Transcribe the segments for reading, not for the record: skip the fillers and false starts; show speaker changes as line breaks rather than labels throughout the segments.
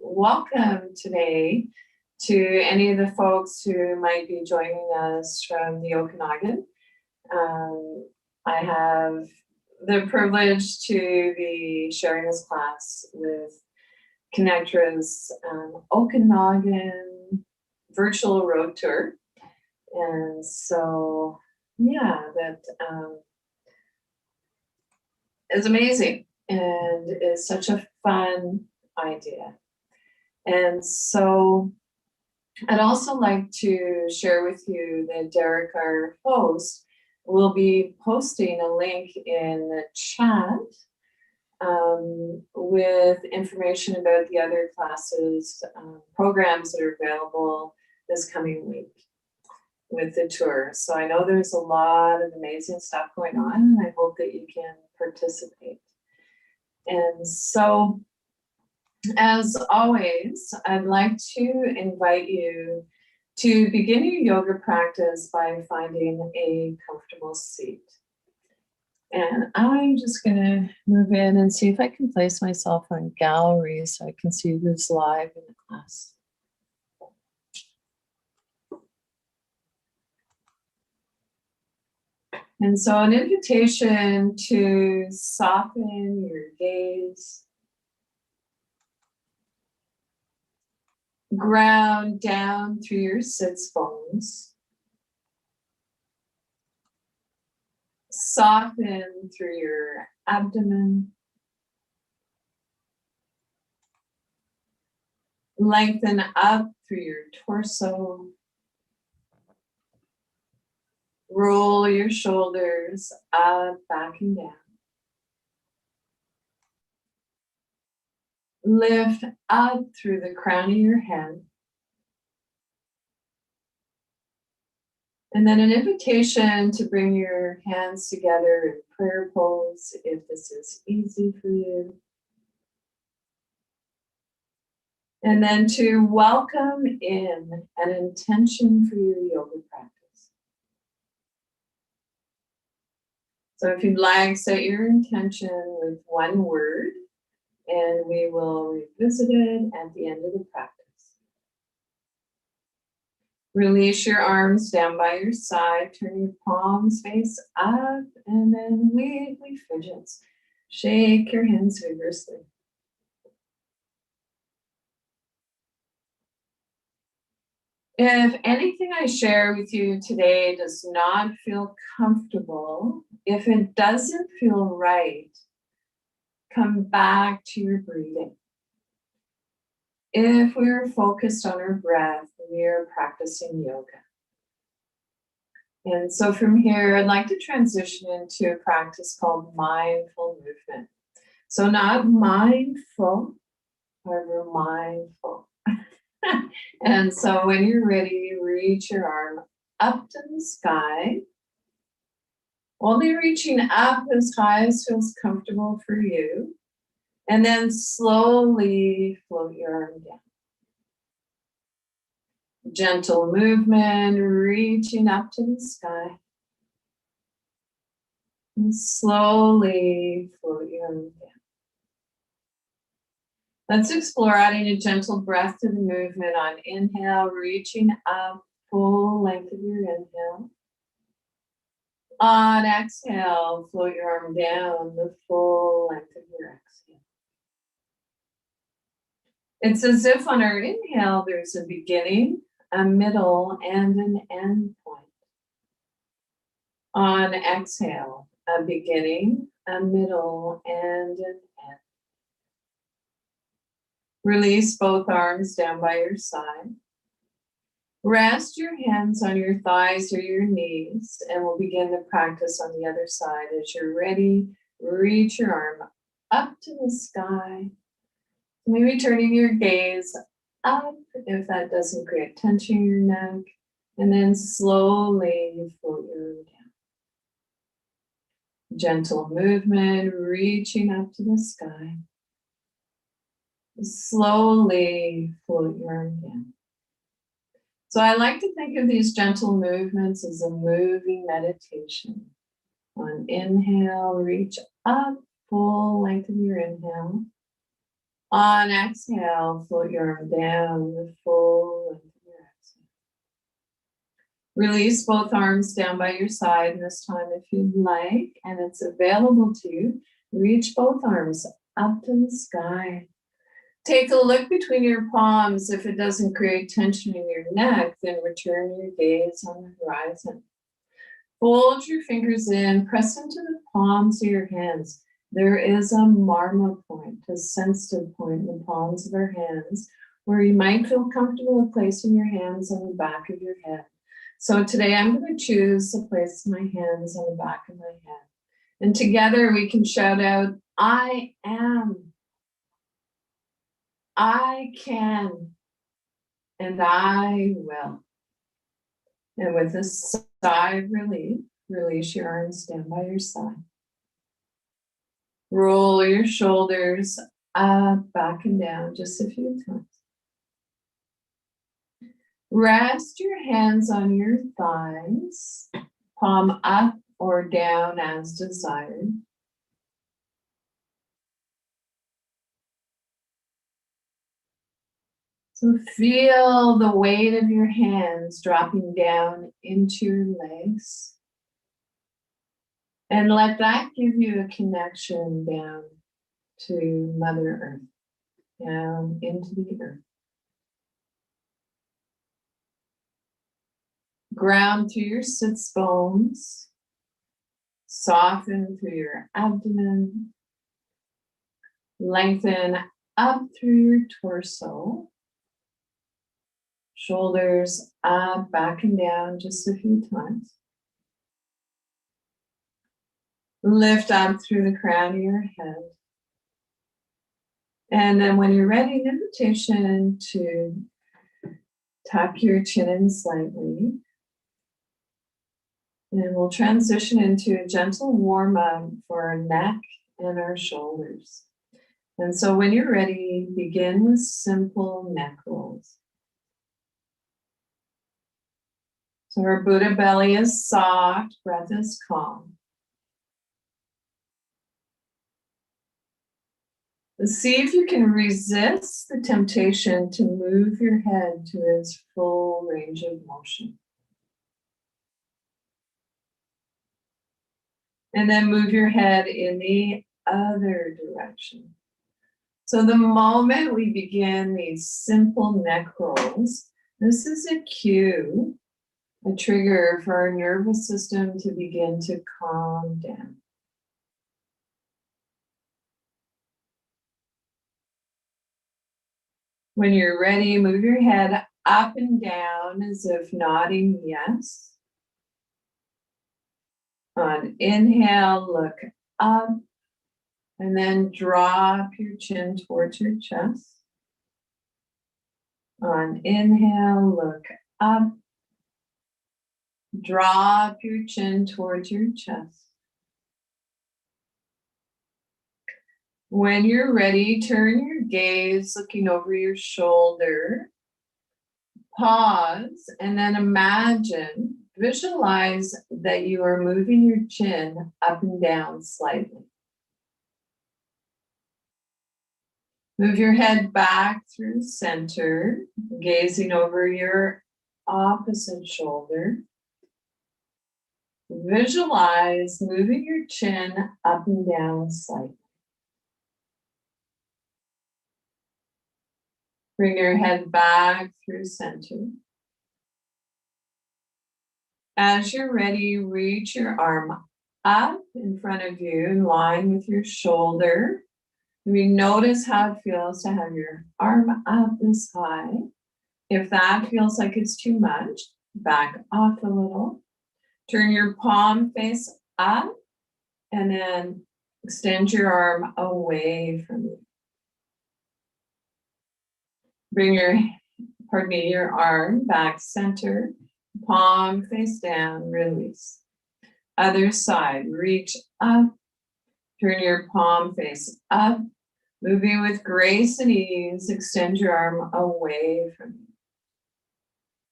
welcome today to any of the folks who might be joining us from the Okanagan. I have the privilege to be sharing this class with Connectra's Okanagan virtual road tour. And so, yeah, that is amazing and is such a fun idea. And so I'd also like to share with you that Derek, our host, will be posting a link in the chat with information about the other classes, programs that are available this coming week with the tour. So I know there's a lot of amazing stuff going on, and I hope that you can participate. And so, as always, I'd like to invite you to begin your yoga practice by finding a comfortable seat. And I'm just going to move in and see if I can place myself on gallery so I can see who's live in the class. And so an invitation to soften your gaze, ground down through your sits bones, soften through your abdomen, lengthen up through your torso, roll your shoulders up, back and down. Lift up through the crown of your head. And then an invitation to bring your hands together in prayer pose if this is easy for you. And then to welcome in an intention for your yoga practice. So if you'd like, set your intention with one word, and we will revisit it at the end of the practice. Release your arms down by your side, turn your palms face up, and then wiggly fidgets. Shake your hands vigorously. If anything I share with you today does not feel comfortable, if it doesn't feel right, come back to your breathing. If we're focused on our breath, we are practicing yoga. And so from here, I'd like to transition into a practice called mindful movement. So not mindful, however, mindful. And so when you're ready, reach your arm up to the sky. Only reaching up as high as feels comfortable for you. And then slowly float your arm down. Gentle movement, reaching up to the sky. And slowly float your arm down. Let's explore adding a gentle breath to the movement on inhale, reaching up, full length of your inhale. On exhale, float your arm down, the full length of your exhale. It's as if on our inhale, there's a beginning, a middle, and an end point. On exhale, a beginning, a middle, and an end. Release both arms down by your side. Rest your hands on your thighs or your knees, and we'll begin the practice on the other side. As you're ready, reach your arm up to the sky. Maybe turning your gaze up if that doesn't create tension in your neck, and then slowly float your arm down. Gentle movement, reaching up to the sky. Slowly float your arm down. So I like to think of these gentle movements as a moving meditation. On inhale, reach up, full length of your inhale. On exhale, float your arm down the full length of your exhale. Release both arms down by your side, and this time, if you'd like, and it's available to you, reach both arms up to the sky. Take a look between your palms. If it doesn't create tension in your neck, then return your gaze on the horizon. Fold your fingers in, press into the palms of your hands. There is a marma point, a sensitive point in the palms of our hands, where you might feel comfortable placing your hands on the back of your head. So today I'm going to choose to place my hands on the back of my head. And together we can shout out, I am, I can, and I will. And with a sigh of relief, release your arms down by your side. Roll your shoulders up, back and down just a few times. Rest your hands on your thighs, palm up or down as desired. So feel the weight of your hands dropping down into your legs. And let that give you a connection down to Mother Earth, down into the earth. Ground through your sits bones. Soften through your abdomen. Lengthen up through your torso. Shoulders up, back and down just a few times. Lift up through the crown of your head. And then when you're ready, an invitation to tuck your chin in slightly. And we'll transition into a gentle warm up for our neck and our shoulders. And so when you're ready, begin with simple neck rolls. So our Buddha belly is soft, breath is calm. See if you can resist the temptation to move your head to its full range of motion. And then move your head in the other direction. So the moment we begin these simple neck rolls, this is a cue, a trigger for our nervous system to begin to calm down. When you're ready, move your head up and down as if nodding yes. On inhale, look up, and then drop your chin towards your chest. On inhale, look up, drop your chin towards your chest. When you're ready, turn your gaze looking over your shoulder. Pause and then imagine, visualize that you are moving your chin up and down slightly. Move your head back through center, gazing over your opposite shoulder. Visualize moving your chin up and down slightly. Bring your head back through center. As you're ready, reach your arm up in front of you in line with your shoulder. Maybe notice how it feels to have your arm up this high. If that feels like it's too much, back off a little. Turn your palm face up and then extend your arm away from you. Bring your arm back center, palm face down, release. Other side, reach up, turn your palm face up, moving with grace and ease, extend your arm away from you.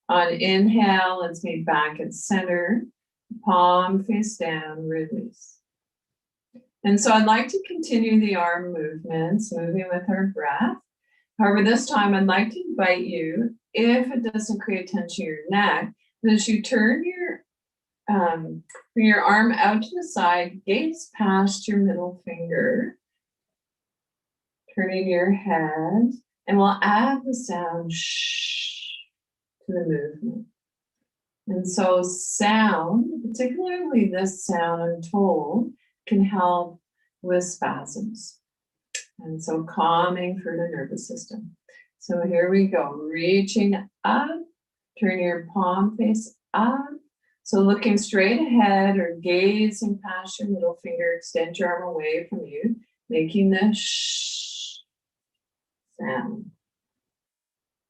On inhale, let's meet back at center, palm face down, release. And so I'd like to continue the arm movements, moving with our breath. However, this time I'd like to invite you, if it doesn't create tension in your neck, that as you turn bring your arm out to the side, gaze past your middle finger, turning your head, and we'll add the sound shh to the movement. And so sound, particularly this sound, I'm told, can help with spasms. And so calming for the nervous system. So here we go, reaching up, turn your palm face up. So looking straight ahead or gazing past your middle finger, extend your arm away from you, making the shh sound.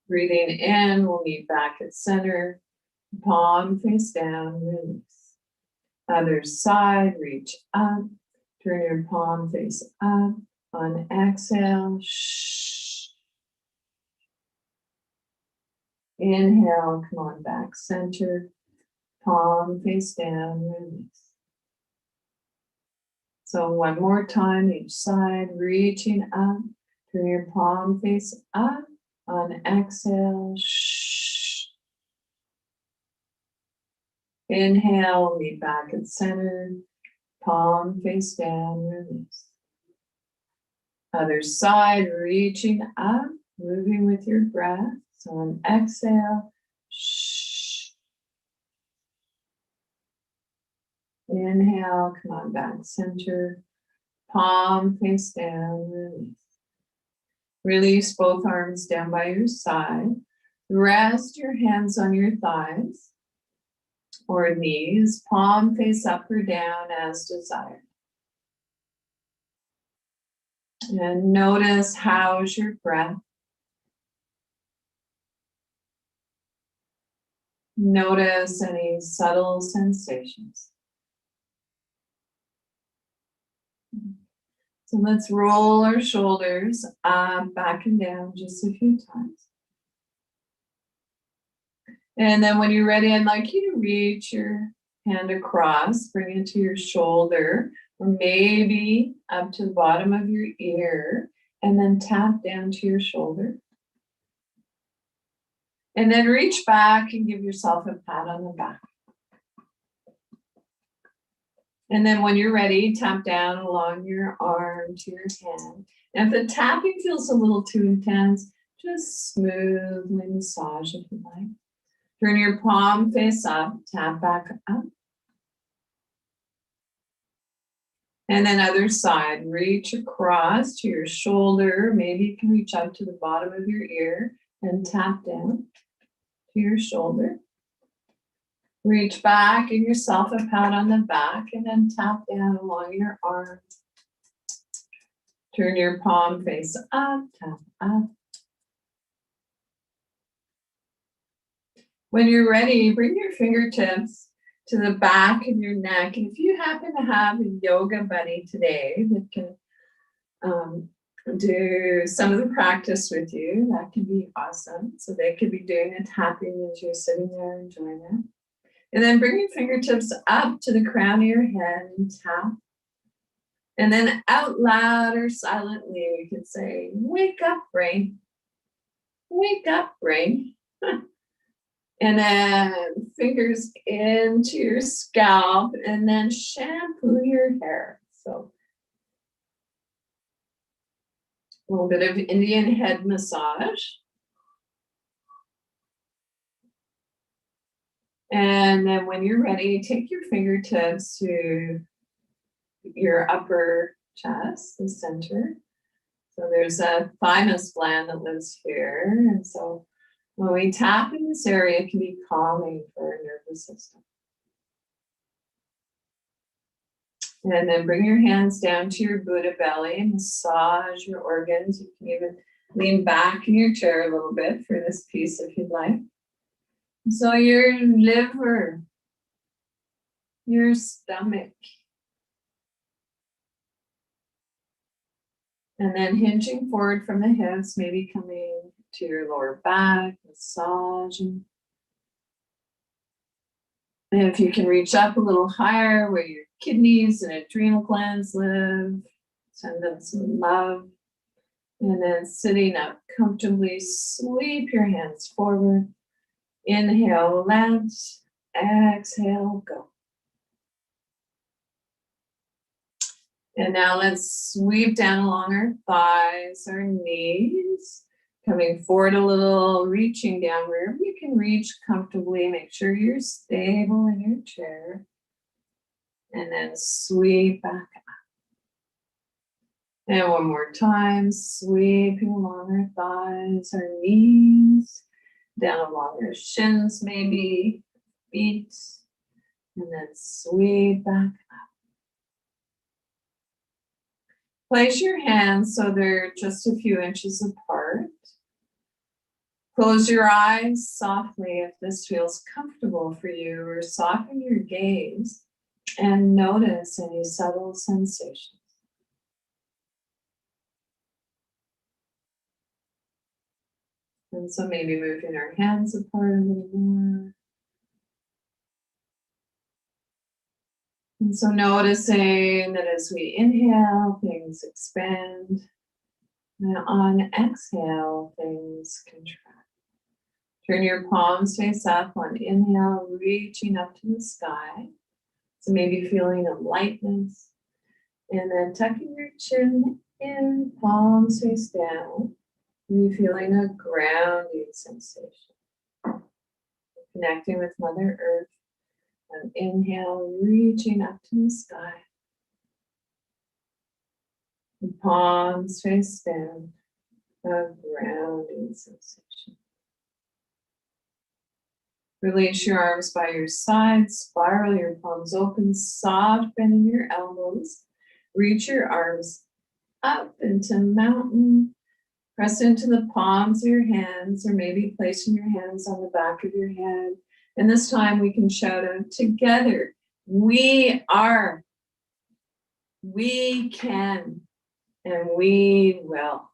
Breathing in, we'll meet back at center, palm face down, release. Other side, reach up, turn your palm face up. On exhale, shh. Inhale, come on back, center, palm face down, release. So one more time, each side, reaching up, turn your palm face up. On exhale, shh. Inhale, meet back at center, palm face down, release. Other side, reaching up, moving with your breath. So on exhale, shh. Inhale, come on back, center, palm face down, release. Release both arms down by your side. Rest your hands on your thighs or knees, palm face up or down as desired. And notice how's your breath. Notice any subtle sensations. So let's roll our shoulders up, back and down just a few times. And then when you're ready, I'd like you to reach your hand across, bring it to your shoulder, or maybe up to the bottom of your ear, and then tap down to your shoulder. And then reach back and give yourself a pat on the back. And then when you're ready, tap down along your arm to your hand. And if the tapping feels a little too intense, just smoothly massage if you like. Turn your palm face up, tap back up. And then other side, reach across to your shoulder. Maybe you can reach up to the bottom of your ear and tap down to your shoulder. Reach back, give yourself a pat on the back, and then tap down along your arm. Turn your palm face up, tap up. When you're ready, bring your fingertips to the back of your neck. And if you happen to have a yoga buddy today that can do some of the practice with you, that can be awesome. So they could be doing a tapping as you're sitting there enjoying it. And then bring your fingertips up to the crown of your head and tap. And then out loud or silently, we could say, wake up, brain. Wake up, brain. And then fingers into your scalp and then shampoo your hair. So a little bit of Indian head massage. And then when you're ready, take your fingertips to your upper chest, the center. So there's a thymus gland that lives here. And so when we tap in this area, it can be calming for our nervous system. And then bring your hands down to your Buddha belly and massage your organs. You can even lean back in your chair a little bit for this piece if you'd like. So your liver, your stomach, and then hinging forward from the hips, maybe coming to your lower back, massaging. And if you can reach up a little higher where your kidneys and adrenal glands live. Send them some love. And then sitting up comfortably, sweep your hands forward. Inhale, let. Exhale, go. And now let's sweep down along our thighs, our knees, coming forward a little, reaching down wherever you can reach comfortably. Make sure you're stable in your chair. And then sweep back up. And one more time, sweeping along our thighs, our knees, down along our shins maybe, feet, and then sweep back up. Place your hands so they're just a few inches apart. Close your eyes softly if this feels comfortable for you, or soften your gaze and notice any subtle sensations. And so maybe moving our hands apart a little more. And so noticing that as we inhale, things expand. And on exhale, things contract. Turn your palms face up on inhale, reaching up to the sky. So maybe feeling a lightness. And then tucking your chin in, palms face down. Maybe feeling a grounding sensation. Connecting with Mother Earth. And inhale, reaching up to the sky. And palms face down. A grounding sensation. Release your arms by your sides. Spiral your palms open. Soft bend in your elbows. Reach your arms up into mountain. Press into the palms of your hands, or maybe placing your hands on the back of your head. And this time we can shout out together. We are. We can. And we will.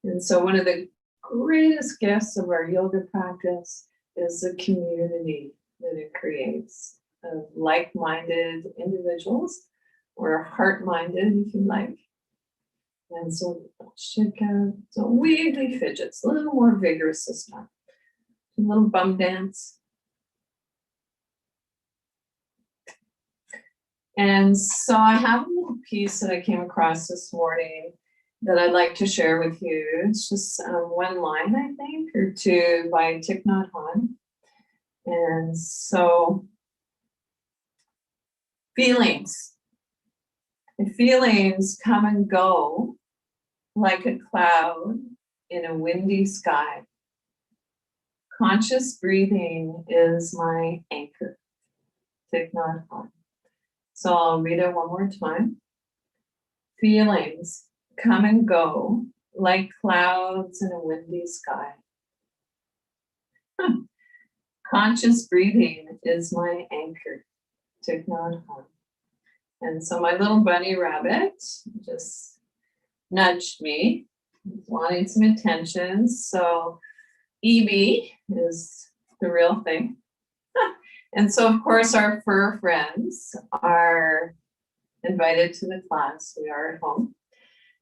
And so one of the greatest gifts of our yoga practice is the community that it creates of like-minded individuals, or heart-minded, if you like. And so check out, so wiggly fidgets, a little more vigorous this time. A little bum dance. And so I have a little piece that I came across this morning that I'd like to share with you. It's just one line, I think, or two by Thich Nhat Hanh. And so, feelings. The feelings come and go like a cloud in a windy sky. Conscious breathing is my anchor. Thich Nhat Hanh. So I'll read it one more time. Feelings come and go like clouds in a windy sky. Conscious breathing is my anchor. Thich Nhat Hanh. And so my little bunny rabbit just nudged me, wanting some attention. So EB is the real thing. And so, of course, our fur friends are invited to the class. We are at home.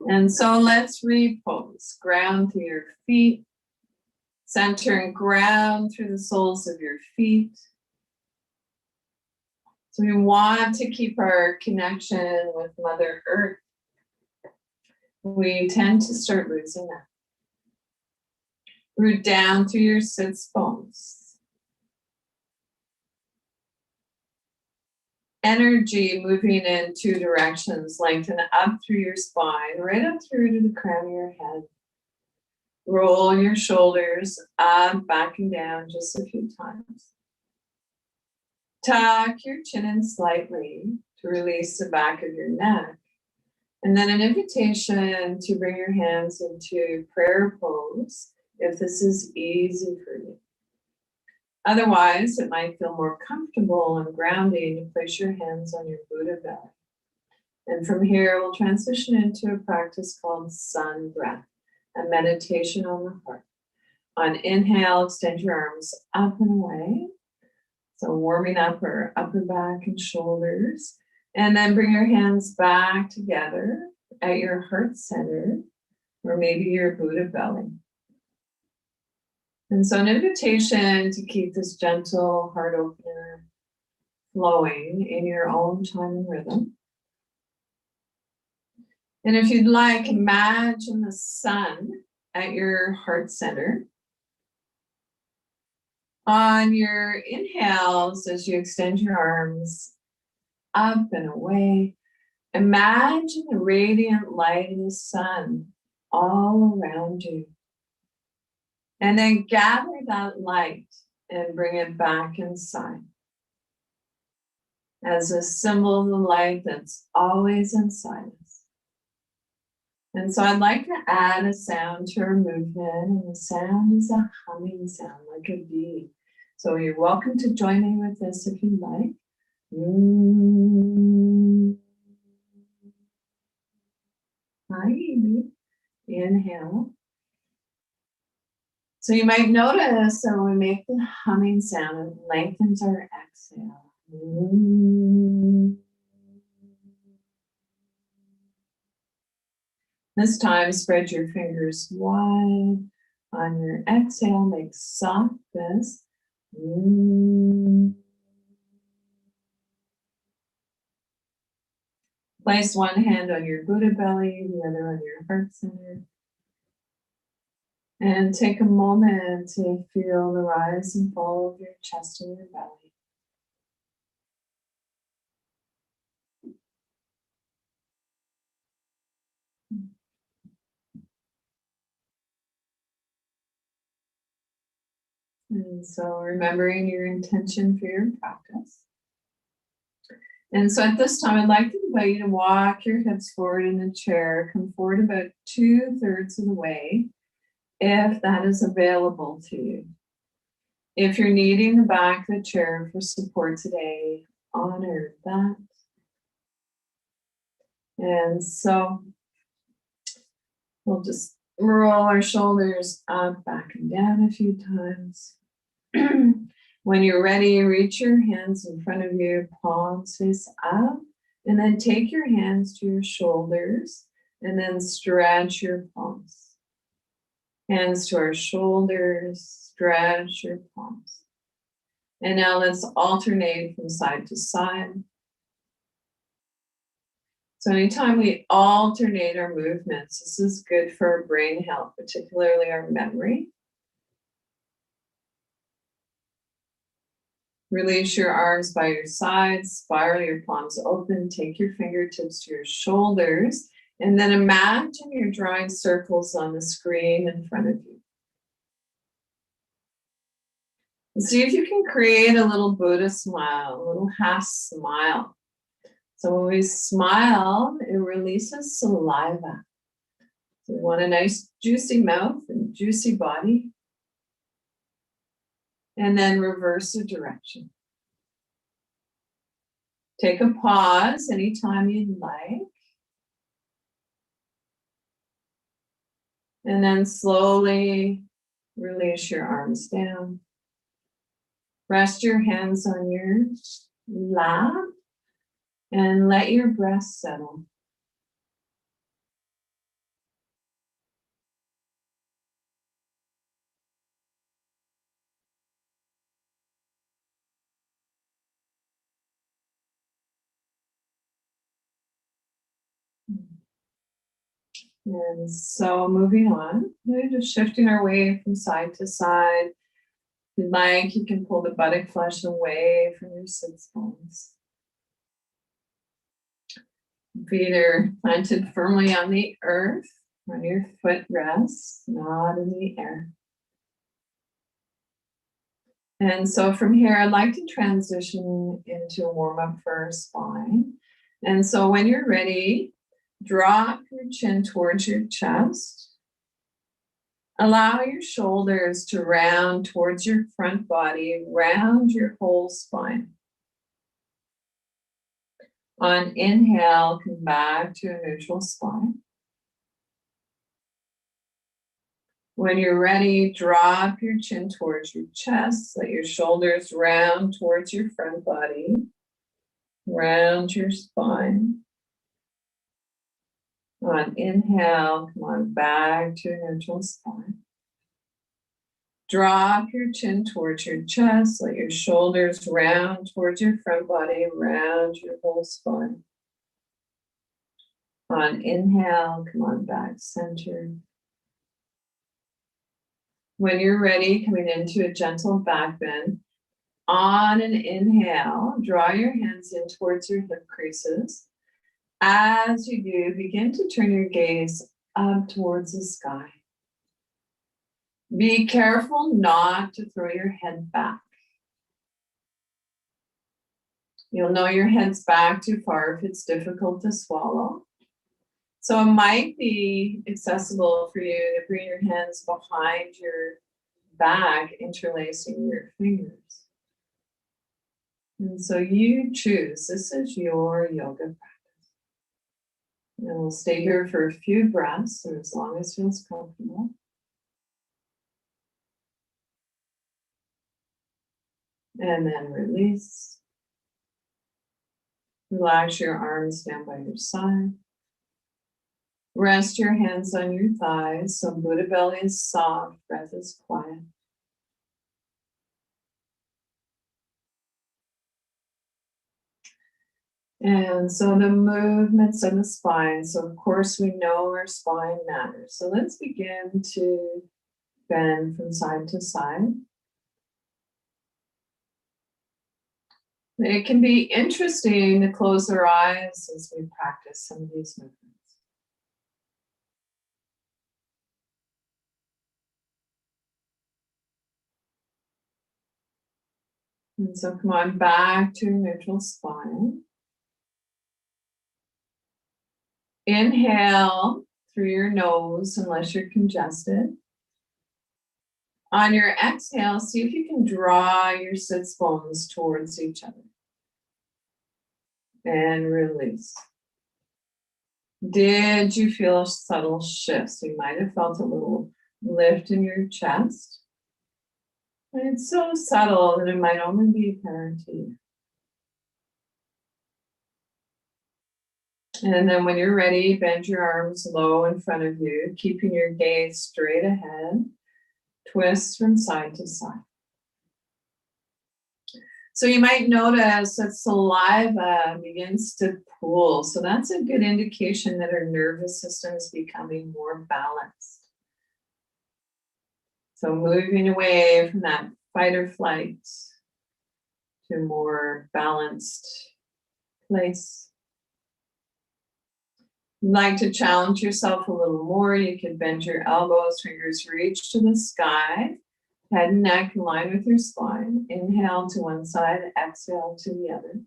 And so let's repose. Ground through your feet. Center and ground through the soles of your feet. So we want to keep our connection with Mother Earth. We tend to start losing that. Root down through your sits bones. Energy moving in two directions. Lengthen up through your spine, right up through to the crown of your head. Roll your shoulders up, back and down just a few times. Tuck your chin in slightly to release the back of your neck. And then an invitation to bring your hands into prayer pose if this is easy for you. Otherwise, it might feel more comfortable and grounding to place your hands on your Buddha belly. And from here, we'll transition into a practice called sun breath, a meditation on the heart. On inhale, extend your arms up and away. So warming up our upper back and shoulders. And then bring your hands back together at your heart center, or maybe your Buddha belly. And so an invitation to keep this gentle heart opener flowing in your own time and rhythm. And if you'd like, imagine the sun at your heart center. On your inhales, as you extend your arms up and away, imagine the radiant light of the sun all around you. And then gather that light and bring it back inside as a symbol of the light that's always inside us. And so I'd like to add a sound to our movement, and the sound is a humming sound, like a bee. So you're welcome to join me with this if you like. Hi, inhale. So you might notice that when we make the humming sound, it lengthens our exhale. This time, spread your fingers wide. On your exhale, make soft fists. Place one hand on your Buddha belly, the other on your heart center. And take a moment to feel the rise and fall of your chest and your belly. And so remembering your intention for your practice. And so at this time, I'd like to invite you to walk your hips forward in the chair, come forward about 2/3 of the way, if that is available to you. If you're needing the back of the chair for support today, honor that. And so we'll just roll our shoulders up, back and down a few times. When you're ready, reach your hands in front of you, palms face up, and then take your hands to your shoulders, and then stretch your palms. Hands to our shoulders, stretch your palms. And now let's alternate from side to side. So anytime we alternate our movements, this is good for our brain health, particularly our memory. Release your arms by your sides, spiral your palms open, take your fingertips to your shoulders, and then imagine you're drawing circles on the screen in front of you. And see if you can create a little Buddha smile, a little half smile. So when we smile, it releases saliva. So we want a nice juicy mouth and juicy body. And then reverse the direction. Take a pause anytime you'd like. And then slowly release your arms down. Rest your hands on your lap and let your breath settle. And so moving on, we're just shifting our weight from side to side. If you'd like, you can pull the buttock flesh away from your sits bones. Feet are planted firmly on the earth, on your foot rests, not in the air. And so from here, I'd like to transition into a warm-up for our spine. And so when you're ready, drop your chin towards your chest. Allow your shoulders to round towards your front body, round your whole spine. On inhale, come back to a neutral spine. When you're ready, drop your chin towards your chest. Let your shoulders round towards your front body. Round your spine. On inhale, come on back to a neutral spine. Drop your chin towards your chest. Let your shoulders round towards your front body, round your whole spine. On inhale, come on back center. When you're ready, coming into a gentle back bend. On an inhale, draw your hands in towards your hip creases. As you do, begin to turn your gaze up towards the sky. Be careful not to throw your head back. You'll know your head's back too far if it's difficult to swallow. So it might be accessible for you to bring your hands behind your back, interlacing your fingers. And so you choose, this is your yoga practice. And we'll stay here for a few breaths, or as long as feels comfortable. And then release. Relax your arms down by your side. Rest your hands on your thighs, so Buddha belly is soft, breath is quiet. And so the movements of the spine, so of course we know our spine matters. So let's begin to bend from side to side. It can be interesting to close our eyes as we practice some of these movements. And so come on back to neutral spine. Inhale through your nose unless you're congested. On your exhale, see if you can draw your sits bones towards each other. And release. Did you feel subtle shifts? You might have felt a little lift in your chest. And it's so subtle that it might only be apparent to you. And then when you're ready, bend your arms low in front of you, keeping your gaze straight ahead. Twist from side to side. So you might notice that saliva begins to pool. So that's a good indication that our nervous system is becoming more balanced. So moving away from that fight or flight to a more balanced place. You'd like to challenge yourself a little more, you can bend your elbows, fingers reach to the sky, head and neck in line with your spine. Inhale to one side, exhale to the other.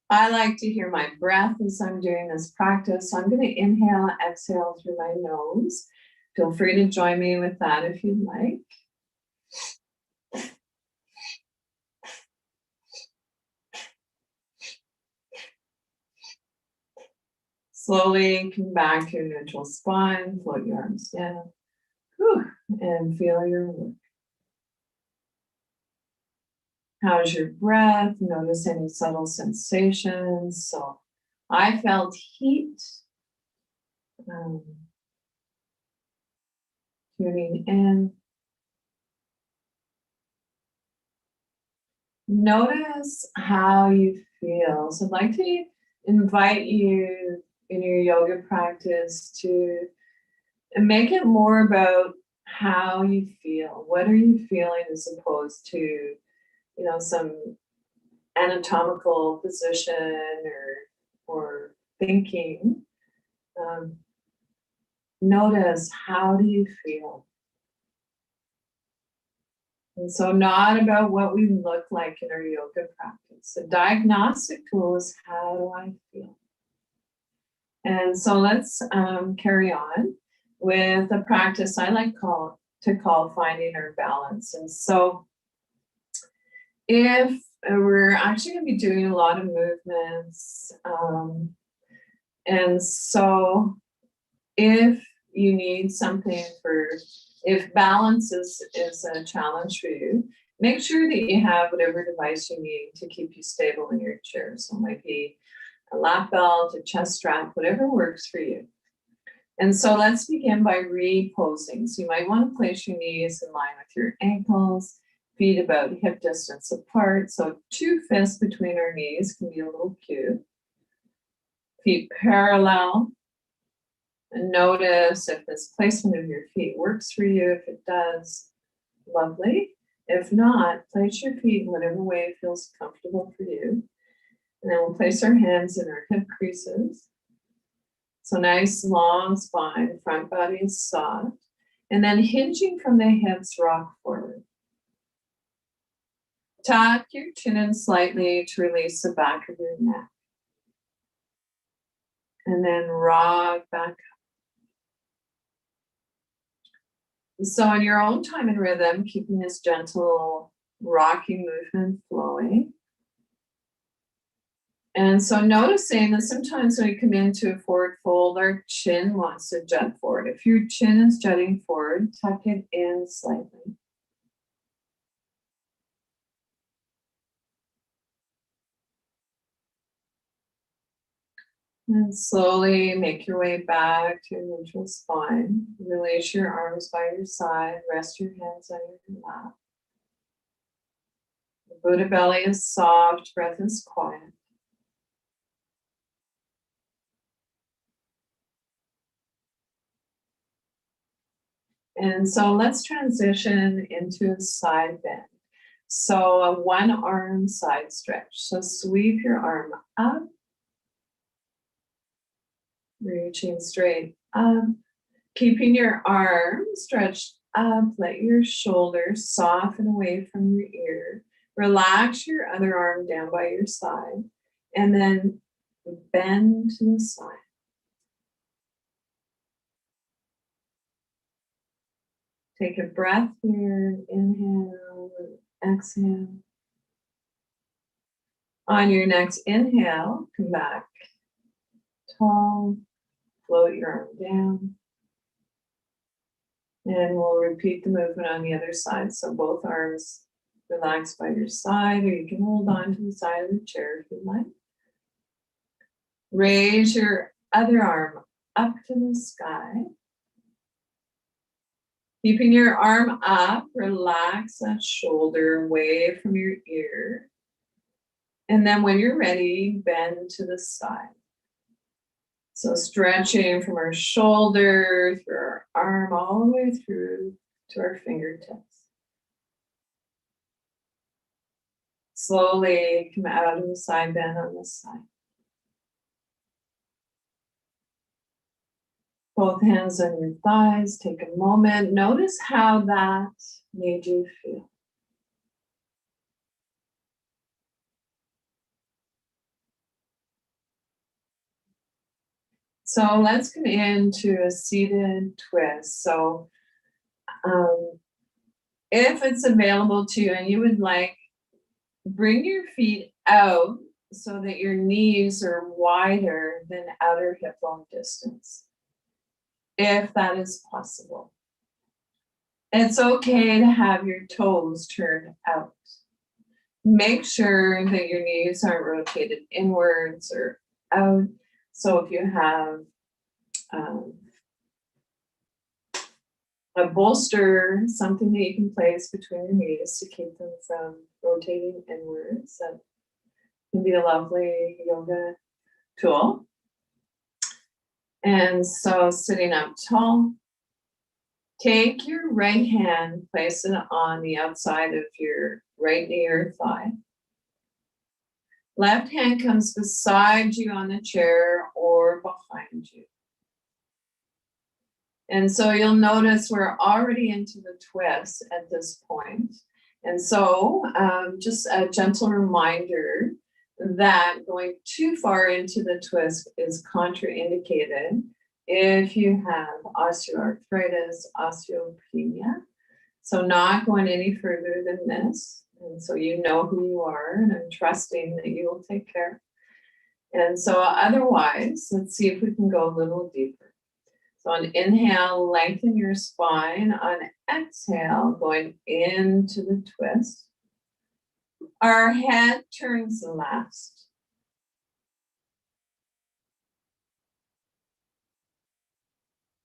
I like to hear my breath as I'm doing this practice. So I'm going to inhale, exhale through my nose. Feel free to join me with that if you'd like. Slowly come back to your neutral spine, float your arms down, and feel your work. How's your breath? Notice any subtle sensations. So I felt heat. Tuning in. Notice how you feel. So I'd like to invite you in your yoga practice to make it more about how you feel. What are you feeling as opposed to, some anatomical position or thinking. Notice, how do you feel? And so not about what we look like in our yoga practice. The diagnostic tool is, how do I feel? And so let's carry on with a practice I like to call finding our balance. And so if we're actually going to be doing a lot of movements, And so if you need something if balance is a challenge for you, make sure that you have whatever device you need to keep you stable in your chair. So it might be a lap belt, a chest strap, whatever works for you. And so let's begin by reposing. So you might want to place your knees in line with your ankles, feet about hip distance apart. So 2 fists between our knees can be a little cute. Feet parallel. And notice if this placement of your feet works for you. If it does, lovely. If not, place your feet in whatever way feels comfortable for you. And then we'll place our hands in our hip creases. So nice long spine, front body is soft. And then hinging from the hips, rock forward. Tuck your chin in slightly to release the back of your neck. And then rock back up. So in your own time and rhythm, keeping this gentle rocking movement flowing. And so noticing that sometimes when we come into a forward fold, our chin wants to jut forward. If your chin is jutting forward, tuck it in slightly. And slowly make your way back to your neutral spine. Release your arms by your side. Rest your hands on your lap. The Buddha belly is soft. Breath is quiet. And so let's transition into a side bend. So a 1 arm side stretch. So sweep your arm up. Reaching straight up, keeping your arm stretched up, let your shoulders soften away from your ear. Relax your other arm down by your side, and then bend to the side. Take a breath here, inhale, exhale. On your next inhale, come back tall. Float your arm down. And we'll repeat the movement on the other side. So both arms relax by your side, or you can hold on to the side of the chair if you like. Raise your other arm up to the sky. Keeping your arm up, relax that shoulder away from your ear. And then when you're ready, bend to the side. So stretching from our shoulder, through our arm, all the way through to our fingertips. Slowly come out of the side bend on this side. Both hands on your thighs. Take a moment. Notice how that made you feel. So let's come into a seated twist. So if it's available to you and you would like, bring your feet out so that your knees are wider than outer hip bone distance, if that is possible. It's okay to have your toes turned out. Make sure that your knees aren't rotated inwards or out. So if you have a bolster, something that you can place between your knees to keep them from rotating inwards, that can be a lovely yoga tool. And so sitting up tall, take your right hand, place it on the outside of your right knee or thigh. Left hand comes beside you on the chair or behind you. And so you'll notice we're already into the twist at this point. And so just a gentle reminder that going too far into the twist is contraindicated if you have osteoarthritis, osteopenia. So not going any further than this. And so you know who you are, and I'm trusting that you will take care. And so otherwise, let's see if we can go a little deeper. So on inhale, lengthen your spine. On exhale, going into the twist. Our head turns left.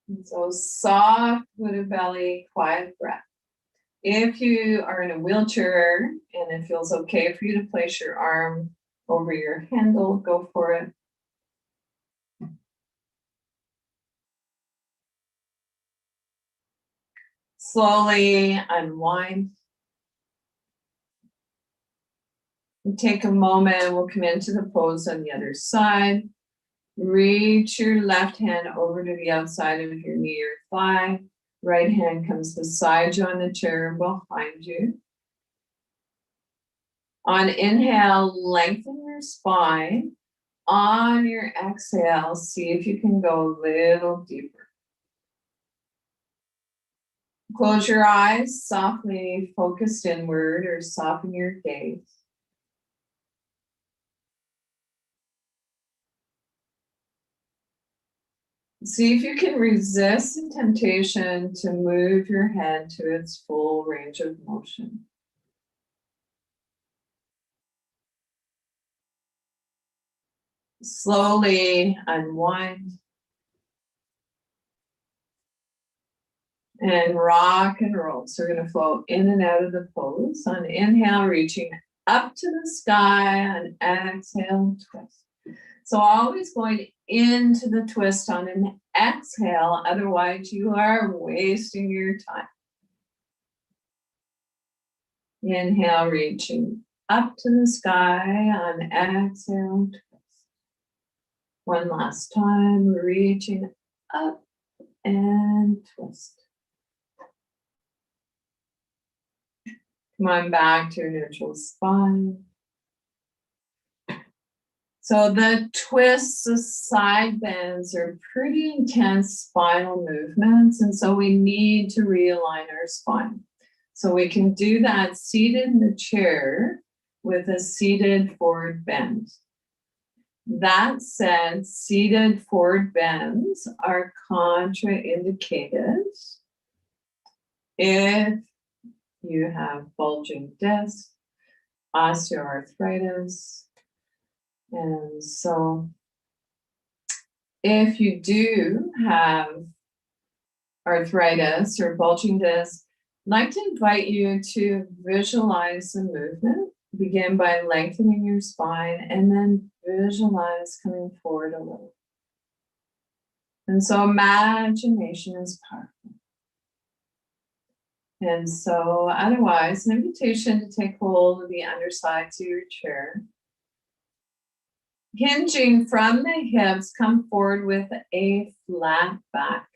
And so soft Buddha belly, quiet breath. If you are in a wheelchair and it feels okay for you to place your arm over your handle, go for it. Slowly unwind. And take a moment, we'll come into the pose on the other side. Reach your left hand over to the outside of your knee or thigh. Right hand comes beside you on the chair behind you. On inhale, lengthen your spine. On your exhale, see if you can go a little deeper. Close your eyes, softly focused inward or soften your gaze. See if you can resist the temptation to move your head to its full range of motion. Slowly unwind. And rock and roll. So we're going to flow in and out of the pose. On inhale, reaching up to the sky. On exhale, twist. So always going into the twist on an exhale. Otherwise, you are wasting your time. Inhale, reaching up to the sky. On exhale, twist. One last time, reaching up and twist. Come on back to your neutral spine. So the twists, the side bends are pretty intense spinal movements, and so we need to realign our spine. So we can do that seated in the chair with a seated forward bend. That said, seated forward bends are contraindicated if you have bulging disc, osteoarthritis. And so if you do have arthritis or bulging disc, I'd like to invite you to visualize the movement. Begin by lengthening your spine and then visualize coming forward a little. And so imagination is powerful. And so otherwise, an invitation to take hold of the undersides of your chair. Hinging from the hips, come forward with a flat back.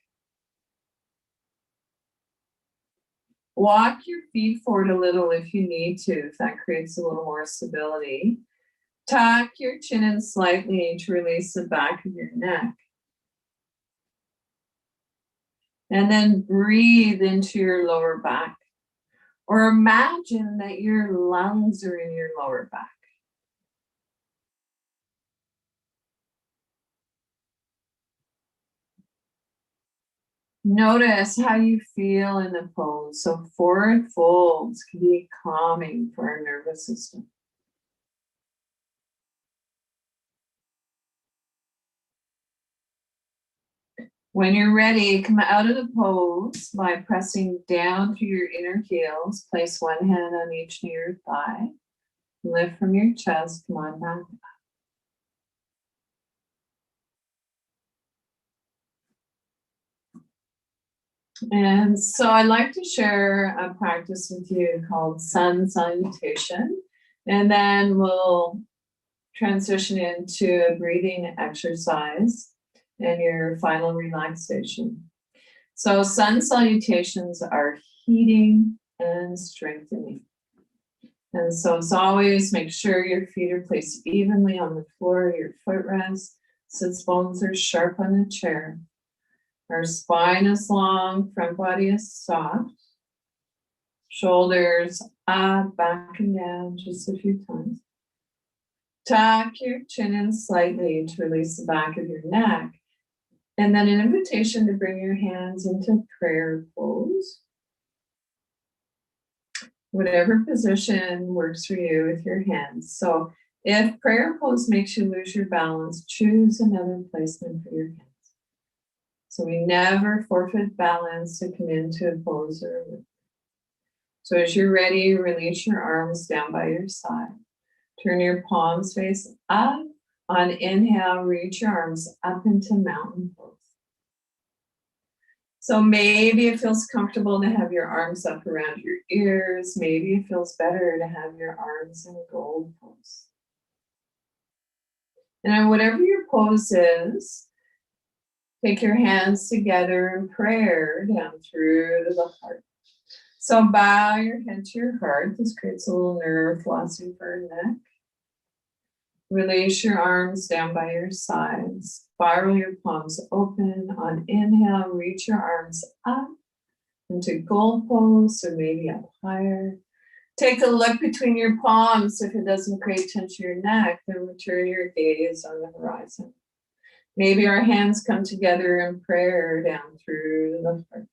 Walk your feet forward a little if you need to, if that creates a little more stability. Tuck your chin in slightly to release the back of your neck. And then breathe into your lower back. Or imagine that your lungs are in your lower back. Notice how you feel in the pose. So forward folds can be calming for our nervous system. When you're ready, come out of the pose by pressing down through your inner heels. Place one hand on each knee or thigh. Lift from your chest. Come on back. And so I'd like to share a practice with you called sun salutation. And then we'll transition into a breathing exercise and your final relaxation. So sun salutations are heating and strengthening. And so as always, make sure your feet are placed evenly on the floor, your footrest, sits bones are sharp on the chair. Our spine is long, front body is soft. Shoulders up, back and down just a few times. Tuck your chin in slightly to release the back of your neck. And then an invitation to bring your hands into prayer pose. Whatever position works for you with your hands. So if prayer pose makes you lose your balance, choose another placement for your hands. So we never forfeit balance to come into a pose or a movement. So as you're ready, release your arms down by your side. Turn your palms face up. On inhale, reach your arms up into mountain pose. So maybe it feels comfortable to have your arms up around your ears. Maybe it feels better to have your arms in gold pose. And whatever your pose is, take your hands together in prayer down through to the heart. So bow your head to your heart. This creates a little nerve flossing for your neck. Release your arms down by your sides. Spiral your palms open. On inhale, reach your arms up into gold pose or maybe up higher. Take a look between your palms. If it doesn't create tension in your neck, then return your gaze on the horizon. Maybe our hands come together in prayer down through the heart.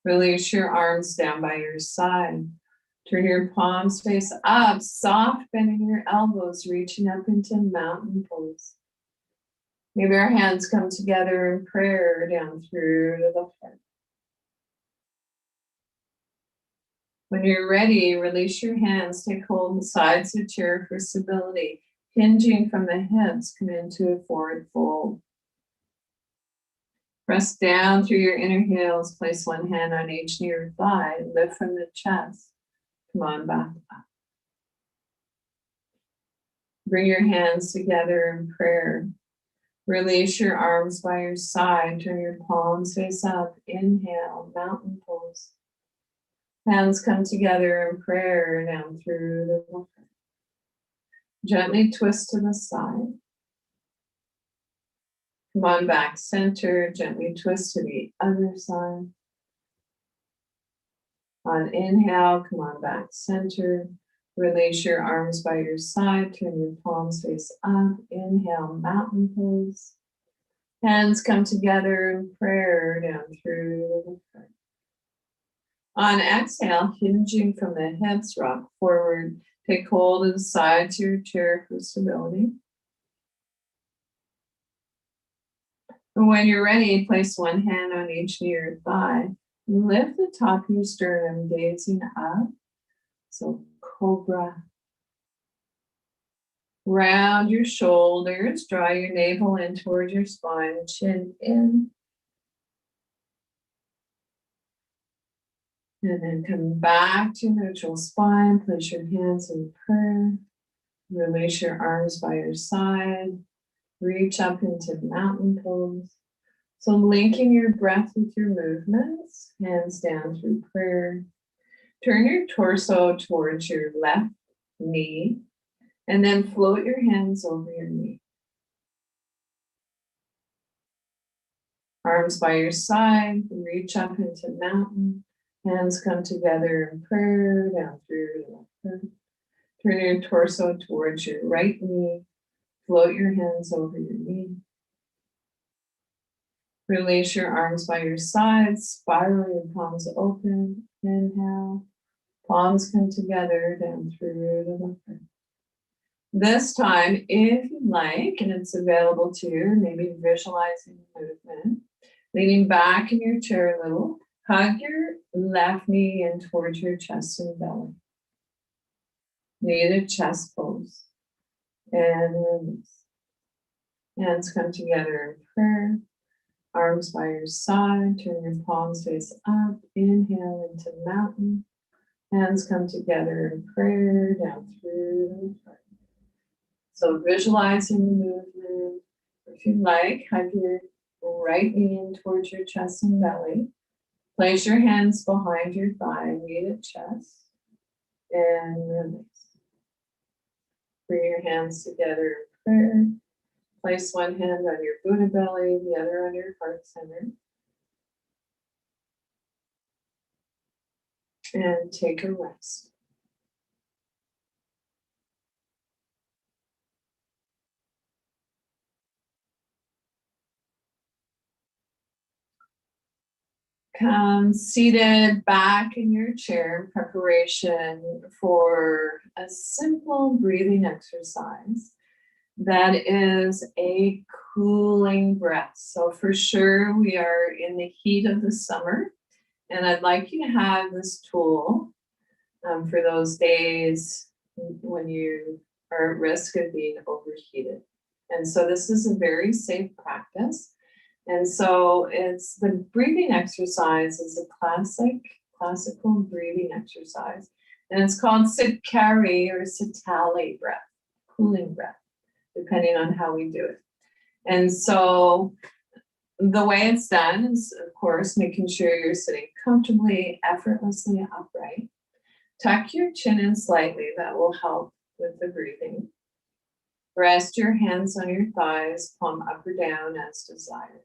Release your arms down by your side. Turn your palms face up, soft bending your elbows, reaching up into mountain pose. Maybe our hands come together in prayer down through to the heart. When you're ready, release your hands, take hold of the sides of the chair for stability. Hinging from the hips, come into a forward fold. Press down through your inner heels, place one hand on each knee or thigh, lift from the chest. Come on back up. Bring your hands together in prayer. Release your arms by your side, turn your palms face up. Inhale, mountain pose. Hands come together in prayer down through the heart. Gently twist to the side. Come on back center, gently twist to the other side. On inhale, come on back center. Release your arms by your side, turn your palms face up. Inhale, mountain pose. Hands come together in prayer down through the heart. On exhale, hinging from the hips, rock forward. Take hold of the sides of your chair for stability. And when you're ready, place one hand on each knee or thigh. Lift the top of your sternum, gazing up. So cobra. Round your shoulders, draw your navel in towards your spine, chin in. And then come back to neutral spine, place your hands in prayer. Release your arms by your side. Reach up into mountain pose. So linking your breath with your movements, hands down through prayer. Turn your torso towards your left knee and then float your hands over your knee. Arms by your side, reach up into mountain. Hands come together in prayer down through your left foot. Turn your torso towards your right knee. Float your hands over your knee. Release your arms by your sides. Spiral your palms open. Inhale. Palms come together down through the left foot. This time, if you like, and it's available to you, maybe visualizing movement, leaning back in your chair a little, hug your left knee in towards your chest and belly. Knee to chest pose. And release. Hands come together in prayer. Arms by your side. Turn your palms face up. Inhale into mountain. Hands come together in prayer down through the heart. So visualizing the movement. If you like, hug your right knee in towards your chest and belly. Place your hands behind your thigh, knee to chest, and release. Bring your hands together in prayer. Place one hand on your Buddha belly, the other on your heart center. And take a rest. Come seated back in your chair in preparation for a simple breathing exercise that is a cooling breath. So for sure, we are in the heat of the summer, and I'd like you to have this tool for those days when you are at risk of being overheated. And so this is a very safe practice. And so it's the breathing exercise is a classical breathing exercise. And it's called Care Aide or Seale breath, cooling breath, depending on how we do it. And so the way it's done is, of course, making sure you're sitting comfortably, effortlessly upright. Tuck your chin in slightly, that will help with the breathing. Rest your hands on your thighs, palm up or down as desired.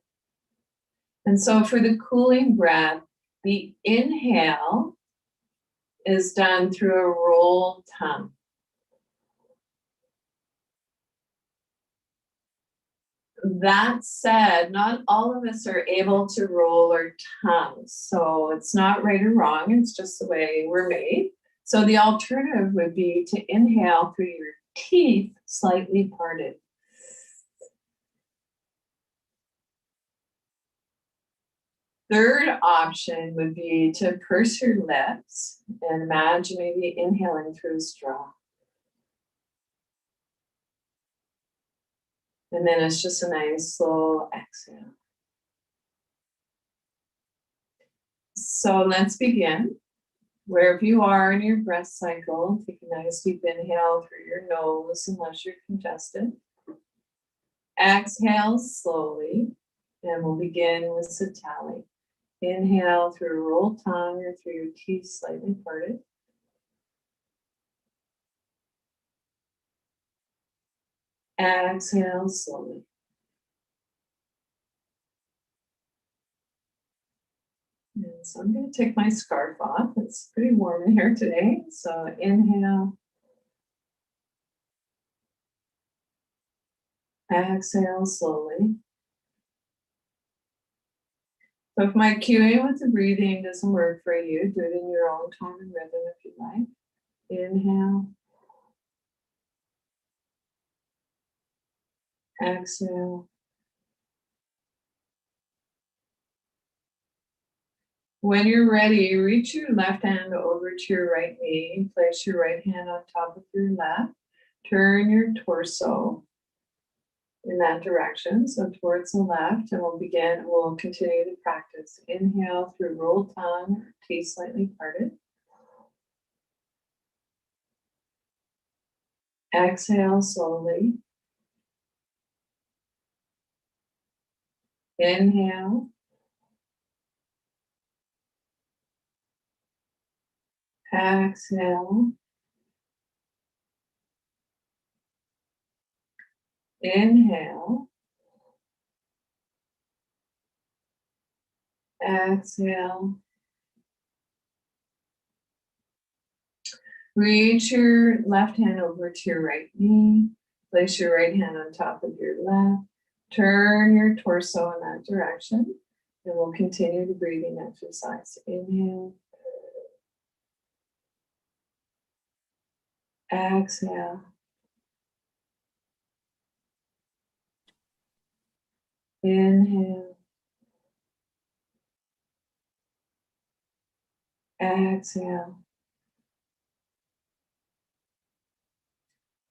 And so for the cooling breath, the inhale is done through a rolled tongue. That said, not all of us are able to roll our tongues. So it's not right or wrong, it's just the way we're made. So the alternative would be to inhale through your teeth slightly parted. Third option would be to purse your lips and imagine maybe inhaling through a straw. And then it's just a nice slow exhale. So let's begin. Wherever you are in your breath cycle, take a nice deep inhale through your nose unless you're congested. Exhale slowly, and we'll begin with Seale. Inhale through a rolled tongue or through your teeth slightly parted. Exhale slowly. And so I'm going to take my scarf off. It's pretty warm in here today. So inhale. Exhale slowly. So if my cueing with the breathing doesn't work for you, do it in your own time and rhythm if you like. Inhale. Exhale. When you're ready, reach your left hand over to your right knee. Place your right hand on top of your left. Turn your torso in that direction, so towards the left, and we'll continue to practice. Inhale through rolled tongue, teeth slightly parted. Exhale slowly. Inhale. Exhale. Inhale. Exhale. Reach your left hand over to your right knee. Place your right hand on top of your left. Turn your torso in that direction. And we'll continue the breathing exercise. Inhale. Exhale. Inhale. Exhale.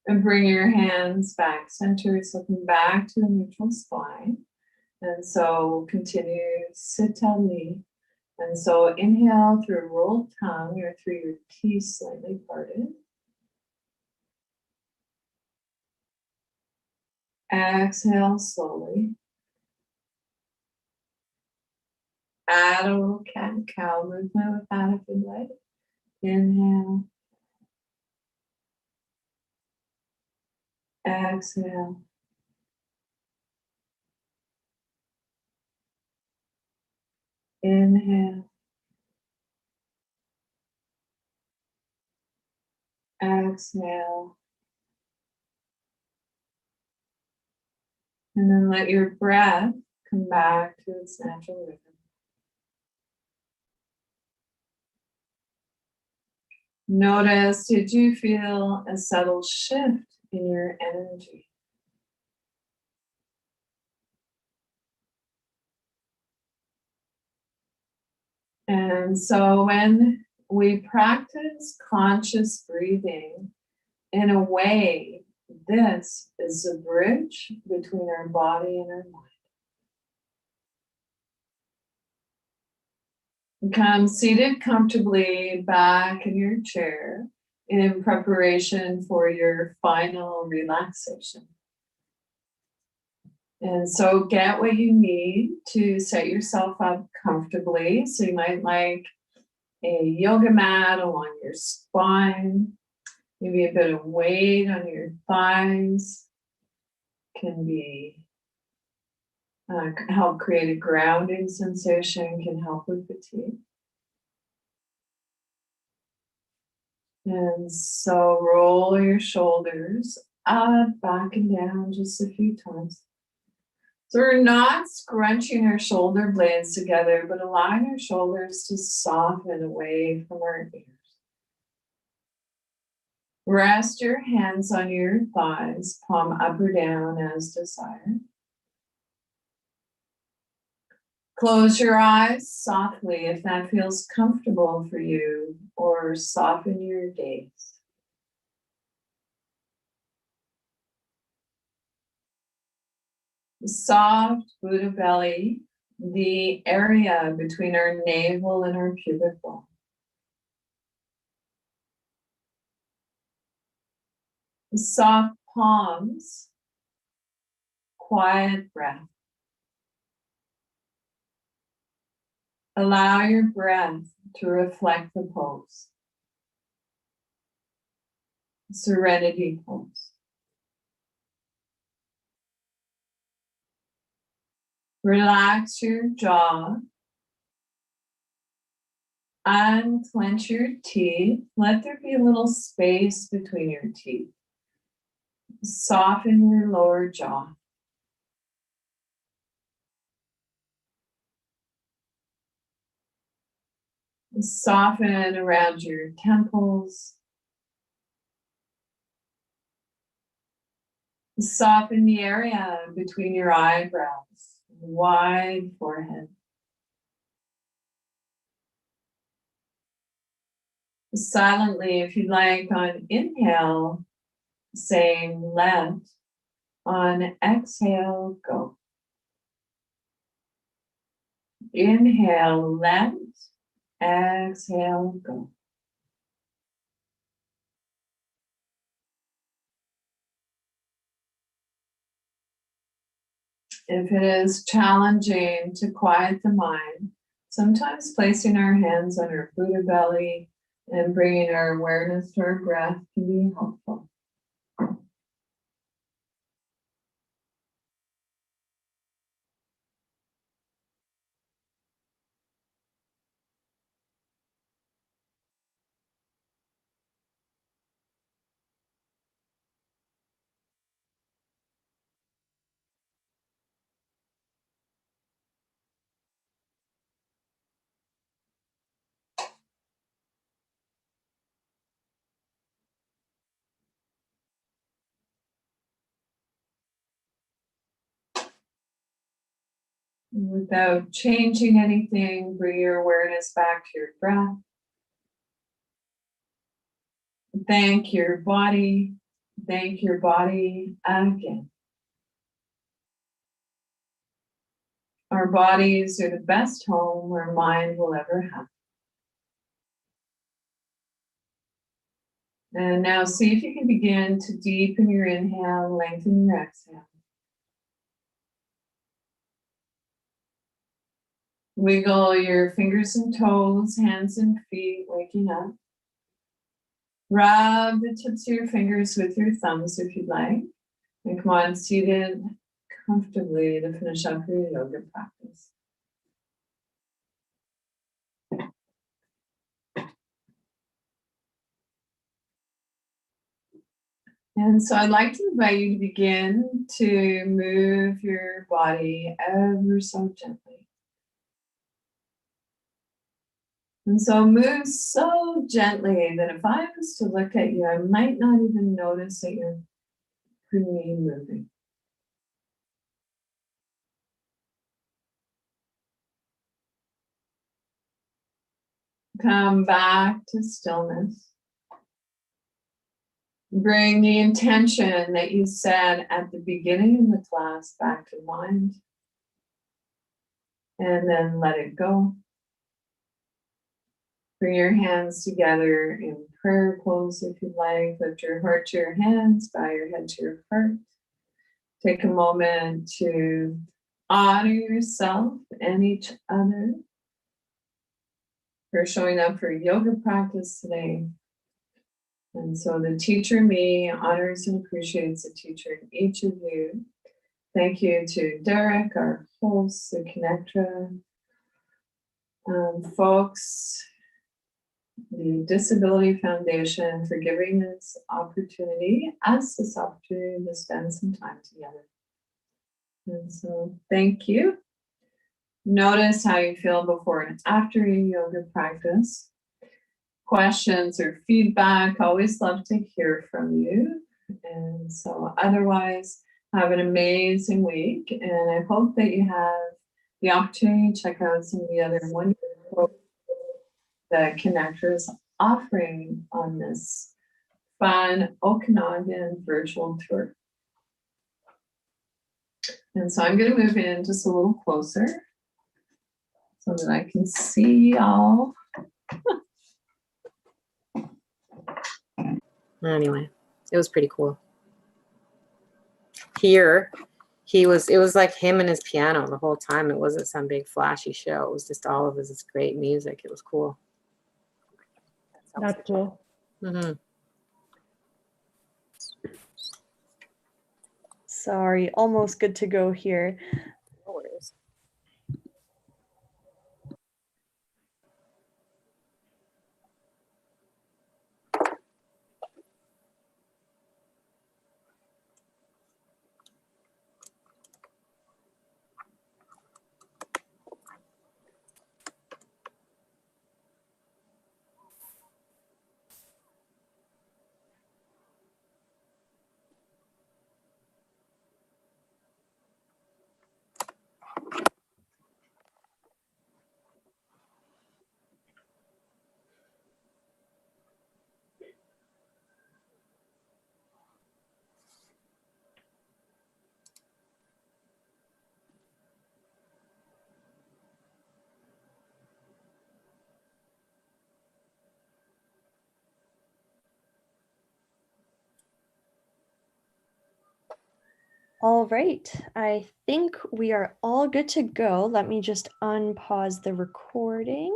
And bring your hands back centered, so come back to a neutral spine. And so we'll continue Seale. And so inhale through a rolled tongue or through your teeth slightly parted. Exhale slowly. Add a little cat and cow movement with that if you'd like. Inhale. Exhale. Inhale. Exhale. And then let your breath come back to its natural rhythm. Notice, did you feel a subtle shift in your energy? And so when we practice conscious breathing, in a way, this is a bridge between our body and our mind. Come seated comfortably back in your chair in preparation for your final relaxation. And so get what you need to set yourself up comfortably. So you might like a yoga mat along your spine, maybe a bit of weight on your thighs can be help create a grounding sensation, can help with fatigue. And so roll your shoulders up, back and down just a few times. So we're not scrunching our shoulder blades together, but allowing our shoulders to soften away from our ears. Rest your hands on your thighs, palm up or down as desired. Close your eyes softly if that feels comfortable for you, or soften your gaze. Soft Buddha belly, the area between our navel and our pubic bone. Soft palms, quiet breath. Allow your breath to reflect the pose. Serenity pose. Relax your jaw. Unclench your teeth. Let there be a little space between your teeth. Soften your lower jaw. Soften around your temples. Soften the area between your eyebrows. Wide forehead. Silently, if you'd like, on inhale, saying let. On exhale, go. Inhale, let. Exhale, go. If it is challenging to quiet the mind, sometimes placing our hands on our Buddha belly and bringing our awareness to our breath can be helpful. Without changing anything, bring your awareness back to your breath. Thank your body. Thank your body again. Our bodies are the best home our mind will ever have. And now see if you can begin to deepen your inhale, lengthen your exhale. Wiggle your fingers and toes, hands and feet, waking up. Rub the tips of your fingers with your thumbs if you'd like. And come on, seated comfortably to finish up your yoga practice. And so I'd like to invite you to begin to move your body ever so gently. And so move so gently that if I was to look at you, I might not even notice that you're moving. Come back to stillness. Bring the intention that you said at the beginning of the class back to mind. And then let it go. Bring your hands together in prayer pose if you like. Lift your heart to your hands, bow your head to your heart. Take a moment to honor yourself and each other for showing up for yoga practice today. And so the teacher me honors and appreciates the teacher in each of you. Thank you to Derek, our host, the ConnecTogether folks, the Disability Foundation for giving us this opportunity to spend some time together. And so thank you. Notice how you feel before and after your yoga practice. Questions or feedback, always love to hear from you. And so otherwise, have an amazing week. And I hope that you have the opportunity to check out some of the other wonderful that ConnecTogether is offering on this fun Okanagan virtual tour. And so I'm going to move in just a little closer so that I can see y'all.
Anyway, it was pretty cool. Here, it was like him and his piano the whole time. It wasn't some big flashy show. It was just all of his great music. It was cool.
That's cool.
Mm-hmm.
Sorry, almost good to go here.
No worries.
All right, I think we are all good to go. Let me just unpause the recording.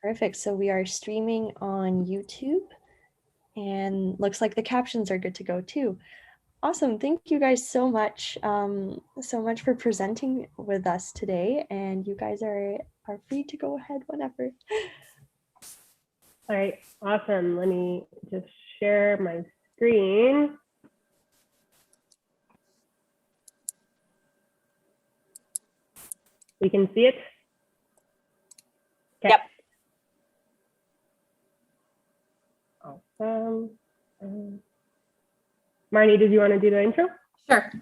Perfect, so we are streaming on YouTube and looks like the captions are good to go too. Awesome, thank you guys so much for presenting with us today, and you guys are free to go ahead whenever.
All right, awesome. Let me just share my screen. We can see it? Okay.
Yep.
Awesome. Marnie, did you want to do the intro?
Sure.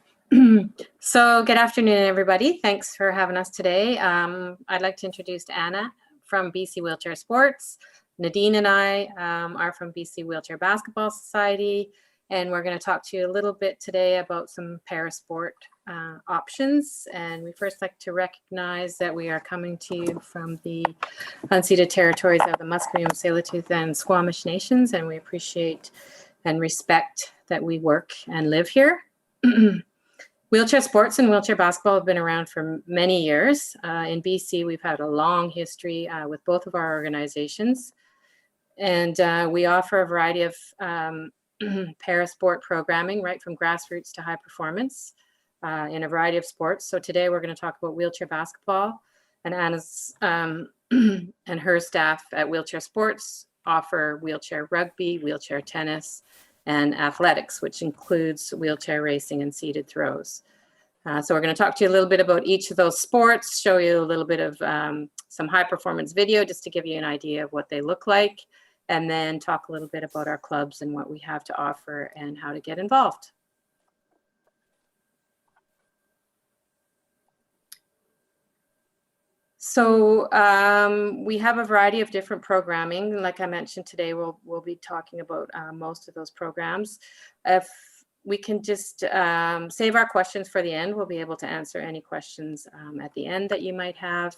So good afternoon, everybody. Thanks for having us today. I'd like to introduce Anna from BC Wheelchair Sports. Nadine and I are from BC Wheelchair Basketball Society, and we're going to talk to you a little bit today about some parasport options. And we first like to recognize that we are coming to you from the unceded territories of the Musqueam, Tsleil-Waututh, and Squamish nations, and we appreciate and respect that we work and live here. Wheelchair sports and wheelchair basketball have been around for many years. In BC, we've had a long history with both of our organizations. And we offer a variety of parasport programming, right from grassroots to high performance in a variety of sports. So today we're going to talk about wheelchair basketball, and Anna's and her staff at Wheelchair Sports offer wheelchair rugby, wheelchair tennis, and athletics, which includes wheelchair racing and seated throws. So we're going to talk to you a little bit about each of those sports, show you a little bit of some high performance video just to give you an idea of what they look like, and then talk a little bit about our clubs and what we have to offer and how to get involved. So we have a variety of different programming. Like I mentioned today, we'll be talking about most of those programs. If we can just save our questions for the end, we'll be able to answer any questions at the end that you might have.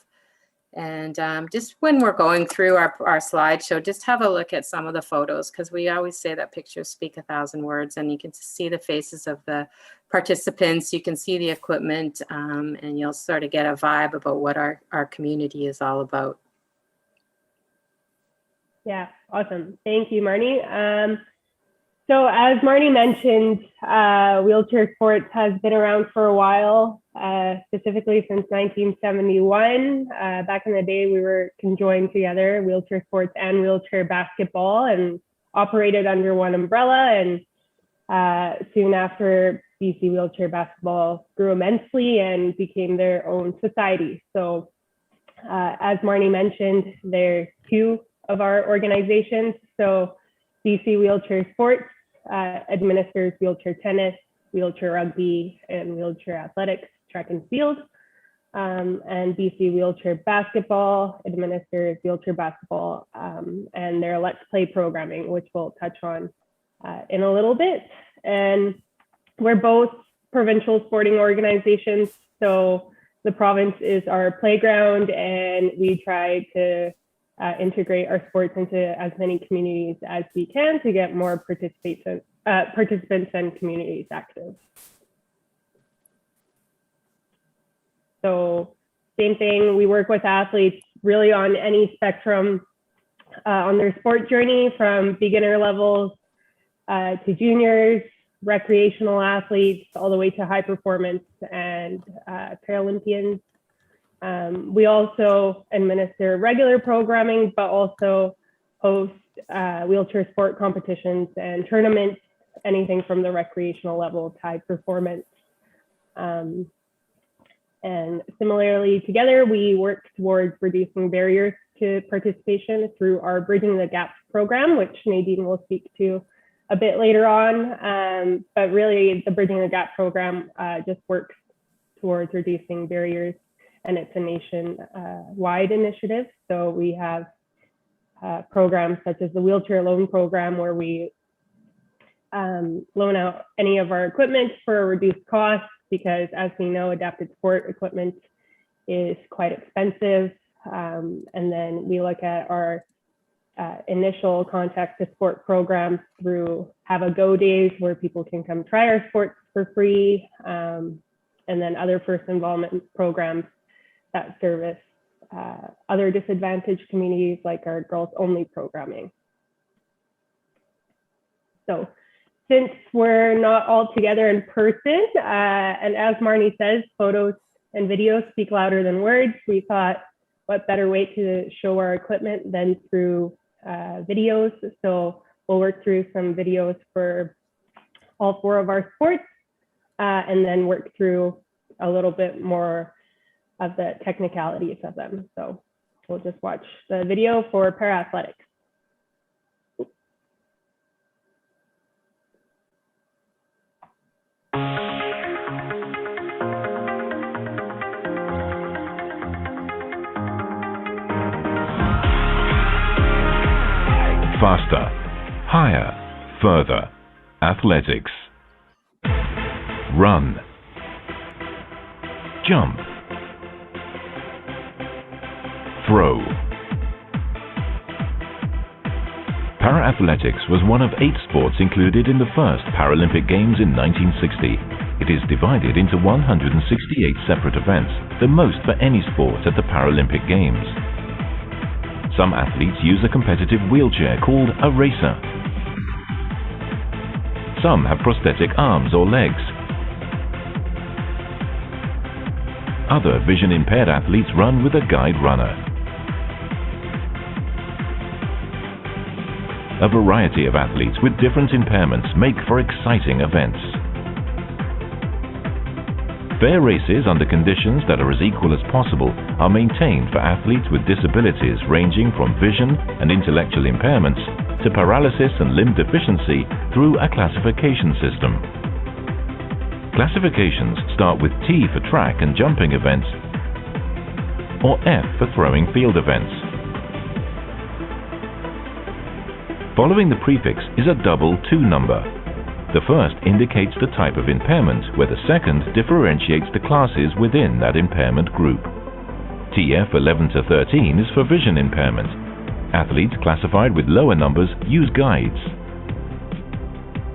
And just when we're going through our slideshow, just have a look at some of the photos, because we always say that pictures speak 1,000 words, and you can see the faces of the participants, you can see the equipment, and you'll sort of get a vibe about what our community is all about.
Yeah, awesome. Thank you, Marnie. So as Marnie mentioned, wheelchair sports has been around for a while, specifically since 1971. Back in the day, we were conjoined together, wheelchair sports and wheelchair basketball, and operated under one umbrella. And soon after, BC Wheelchair Basketball grew immensely and became their own society. So as Marnie mentioned, there are two of our organizations. So BC Wheelchair Sports administers wheelchair tennis, wheelchair rugby, and wheelchair athletics, track and field. And BC Wheelchair Basketball administers wheelchair basketball and their Let's Play programming, which we'll touch on in a little bit. And we're both provincial sporting organizations. So the province is our playground, and we try to integrate our sports into as many communities as we can to get more participants and communities active. So same thing, we work with athletes really on any spectrum on their sport journey, from beginner levels to juniors, recreational athletes, all the way to high performance and Paralympians. We also administer regular programming, but also host wheelchair sport competitions and tournaments, anything from the recreational level to high performance. And similarly, together, we work towards reducing barriers to participation through our Bridging the Gap program, which Nadine will speak to a bit later on. But really, the Bridging the Gap program just works towards reducing barriers, and it's a nation-wide initiative. So we have programs such as the Wheelchair Loan Program, where we loan out any of our equipment for a reduced cost, because as we know, adapted sport equipment is quite expensive. And then we look at our initial contact to sport programs through Have a Go days, where people can come try our sports for free, and then other first involvement programs that service other disadvantaged communities, like our girls only programming. So since we're not all together in person, and as Marnie says, photos and videos speak louder than words, we thought what better way to show our equipment than through videos. So we'll work through some videos for all four of our sports, and then work through a little bit more of the technicalities of them. So we'll just watch the video for para-athletics.
Faster, higher, further. Athletics. Run. Jump. Throw. Para-athletics was one of 8 sports included in the first Paralympic Games in 1960. It is divided into 168 separate events, the most for any sport at the Paralympic Games. Some athletes use a competitive wheelchair called a racer. Some have prosthetic arms or legs. Other vision-impaired athletes run with a guide runner. A variety of athletes with different impairments make for exciting events. Fair races under conditions that are as equal as possible are maintained for athletes with disabilities ranging from vision and intellectual impairments to paralysis and limb deficiency through a classification system. Classifications start with T for track and jumping events, or F for throwing field events. Following the prefix is a double 2 number. The first indicates the type of impairment, where the second differentiates the classes within that impairment group. TF 11 to 13 is for vision impairment. Athletes classified with lower numbers use guides.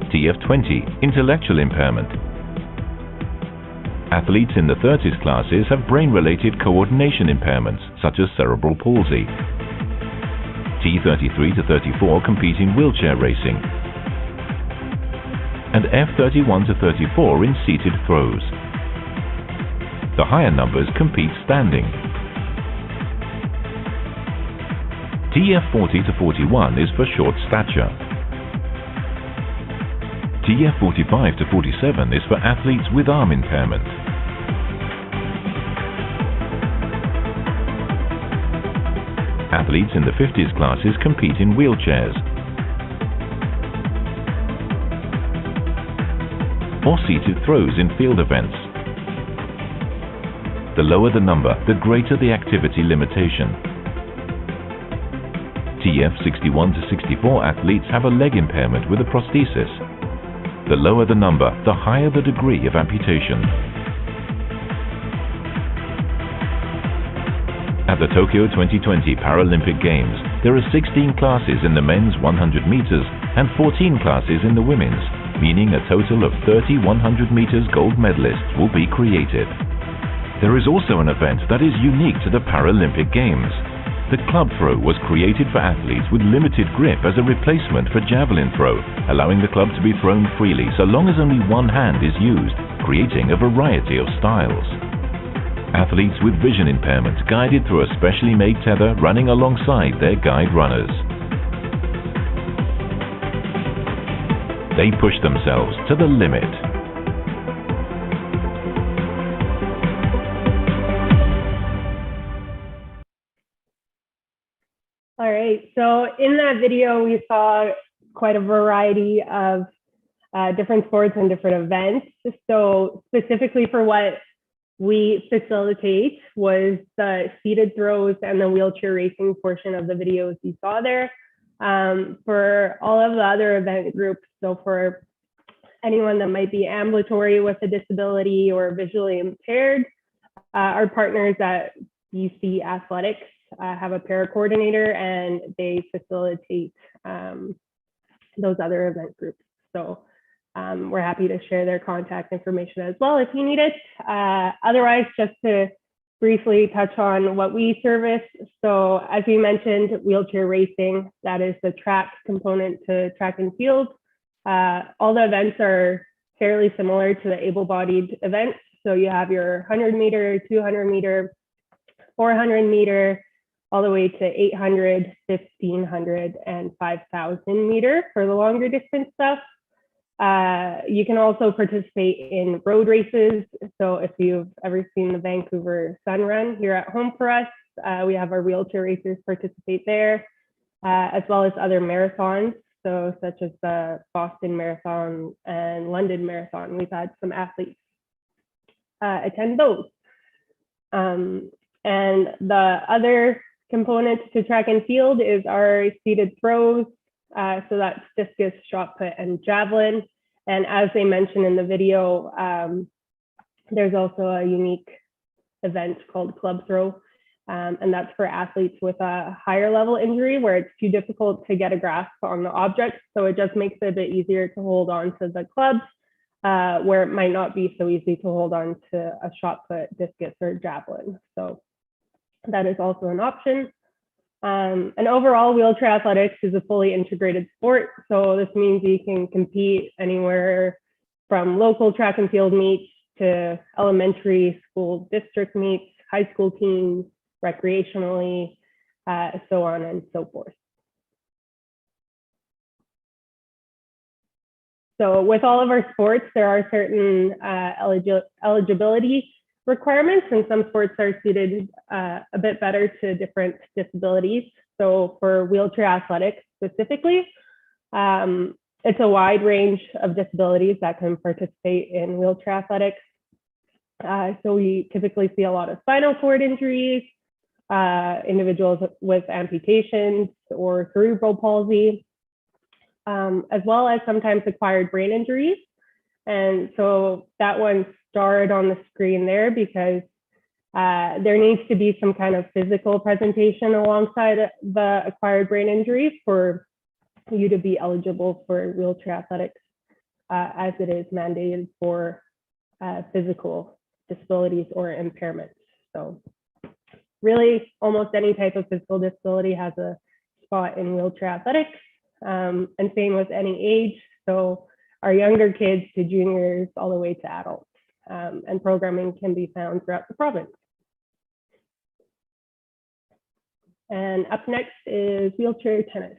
TF 20, intellectual impairment. Athletes in the 30s classes have brain-related coordination impairments, such as cerebral palsy. T33 to 34 compete in wheelchair racing, and F31 to 34 in seated throws. The higher numbers compete standing. TF40 to 41 is for short stature. TF45 to 47 is for athletes with arm impairment. Athletes in the 50s classes compete in wheelchairs or seated throws in field events. The lower the number, the greater the activity limitation. TF 61 to 64 athletes have a leg impairment with a prosthesis. The lower the number, the higher the degree of amputation. At the Tokyo 2020 Paralympic Games, there are 16 classes in the men's 100 meters and 14 classes in the women's, meaning a total of 30 100 meters gold medalists will be created. There is also an event that is unique to the Paralympic Games. The club throw was created for athletes with limited grip as a replacement for javelin throw, allowing the club to be thrown freely so long as only one hand is used, creating a variety of styles. Athletes with vision impairment guided through a specially made tether running alongside their guide runners. They push themselves to the limit.
All right, so in that video, we saw quite a variety of different sports and different events. So specifically for what we facilitate was the seated throws and the wheelchair racing portion of the videos you saw there. For all of the other event groups, so for anyone that might be ambulatory with a disability or visually impaired, our partners at BC Athletics have a para coordinator and they facilitate those other event groups. So we're happy to share their contact information as well if you need it. Otherwise, just to briefly touch on what we service. So as we mentioned, wheelchair racing, that is the track component to track and field. All the events are fairly similar to the able-bodied events. So you have your 100 meter, 200 meter, 400 meter, all the way to 800, 1500, and 5000 meter for the longer distance stuff. You can also participate in road races. So if you've ever seen the Vancouver Sun Run here at home for us, we have our wheelchair racers participate there, as well as other marathons. So such as the Boston Marathon and London Marathon. We've had some athletes attend those. And the other component to track and field is our seated throws. So that's discus, shot put, and javelin. And as they mentioned in the video, there's also a unique event called club throw. And that's for athletes with a higher level injury where it's too difficult to get a grasp on the object. So it just makes it a bit easier to hold on to the clubs, where it might not be so easy to hold on to a shot put, discus, or javelin. So that is also an option. And overall, wheelchair athletics is a fully integrated sport. So this means you can compete anywhere from local track and field meets to elementary school district meets, high school teams, recreationally, so on and so forth. So with all of our sports, there are certain eligibility requirements, and some sports are suited a bit better to different disabilities. So for wheelchair athletics specifically, it's a wide range of disabilities that can participate in wheelchair athletics. So we typically see a lot of spinal cord injuries, individuals with amputations or cerebral palsy, as well as sometimes acquired brain injuries. And so that one starred on the screen there because there needs to be some kind of physical presentation alongside the acquired brain injury for you to be eligible for wheelchair athletics, as it is mandated for physical disabilities or impairments. So really almost any type of physical disability has a spot in wheelchair athletics, and same with any age. So our younger kids to juniors all the way to adults, and programming can be found throughout the province. And up next is wheelchair tennis.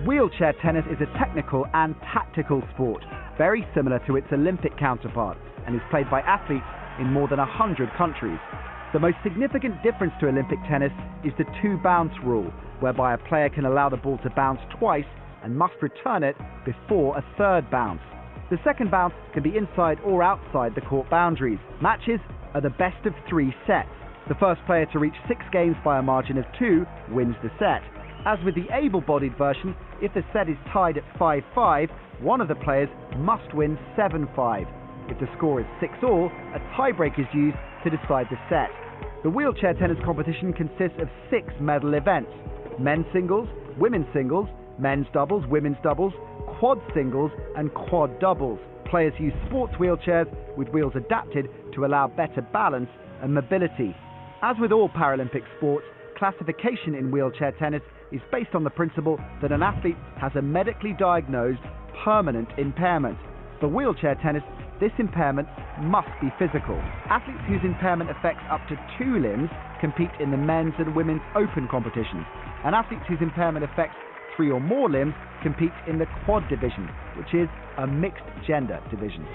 Wheelchair tennis is a technical and tactical sport, very similar to its Olympic counterpart, and is played by athletes in more than 100 countries. The most significant difference to Olympic tennis is the two-bounce rule, whereby a player can allow the ball to bounce twice and must return it before a third bounce. The second bounce can be inside or outside the court boundaries. Matches are the best of 3 sets. The first player to reach 6 games by a margin of 2 wins the set. As with the able-bodied version, if the set is tied at 5-5, one of the players must win 7-5. If the score is 6-all, a tiebreak is used to decide the set. The wheelchair tennis competition consists of 6 medal events: men's singles, women's singles, men's doubles, women's doubles, quad singles, and quad doubles. Players use sports wheelchairs with wheels adapted to allow better balance and mobility. As with all Paralympic sports, classification in wheelchair tennis is based on the principle that an athlete has a medically diagnosed permanent impairment. For wheelchair tennis, this impairment must be physical. Athletes whose impairment affects up to 2 limbs compete in the men's and women's open competitions, and athletes whose impairment affects 3 or more limbs compete in the quad division, which is a mixed gender division.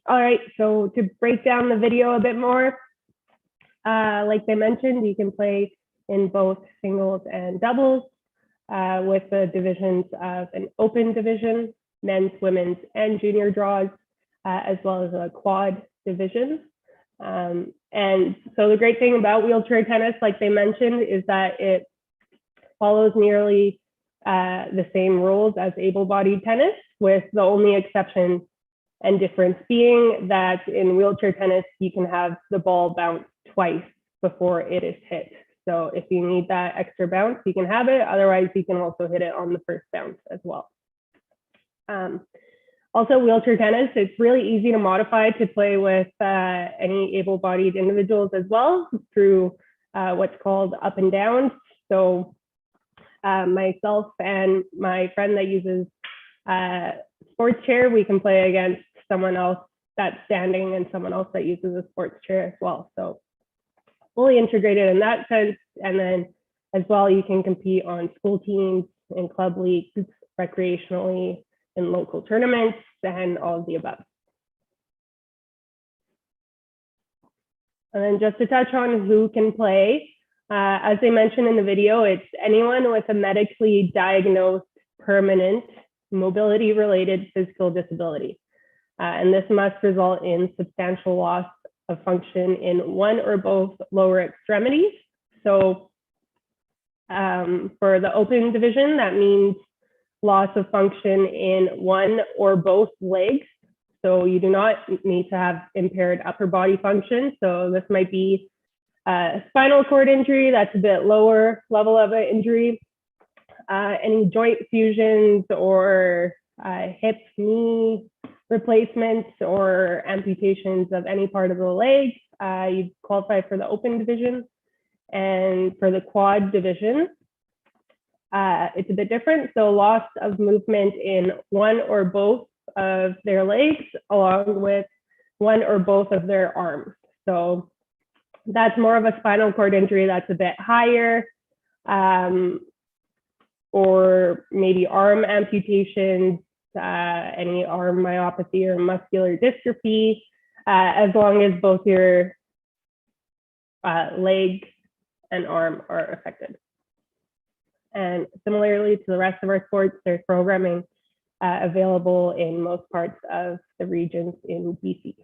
All right, so to break down the video a bit more, like they mentioned, you can play in both singles and doubles with the divisions of an open division, men's, women's, and junior draws, as well as a quad division. And so the great thing about wheelchair tennis, like they mentioned, is that it follows nearly the same rules as able-bodied tennis, with the only exception and difference being that in wheelchair tennis, you can have the ball bounce twice before it is hit. So if you need that extra bounce, you can have it. Otherwise, you can also hit it on the first bounce as well. Also, wheelchair tennis, it's really easy to modify to play with any able-bodied individuals as well through what's called up and down. So myself and my friend that uses sports chair, we can play against someone else that's standing and someone else that uses a sports chair as well. So fully integrated in that sense. And then as well, you can compete on school teams, in club leagues, recreationally, in local tournaments, and all of the above. And then just to touch on who can play, as they mentioned in the video, it's anyone with a medically diagnosed permanent mobility-related physical disability. And this must result in substantial loss of function in one or both lower extremities. So for the open division, that means loss of function in one or both legs. So you do not need to have impaired upper body function. So this might be a spinal cord injury, that's a bit lower level of an injury. Any joint fusions or hip, knee replacements or amputations of any part of the leg, you qualify for the open division. And for the quad division, it's a bit different. So loss of movement in one or both of their legs along with one or both of their arms. So that's more of a spinal cord injury that's a bit higher, or maybe arm amputations, any arm myopathy or muscular dystrophy, as long as both your leg and arm are affected. And similarly to the rest of our sports, there's programming available in most parts of the regions in BC.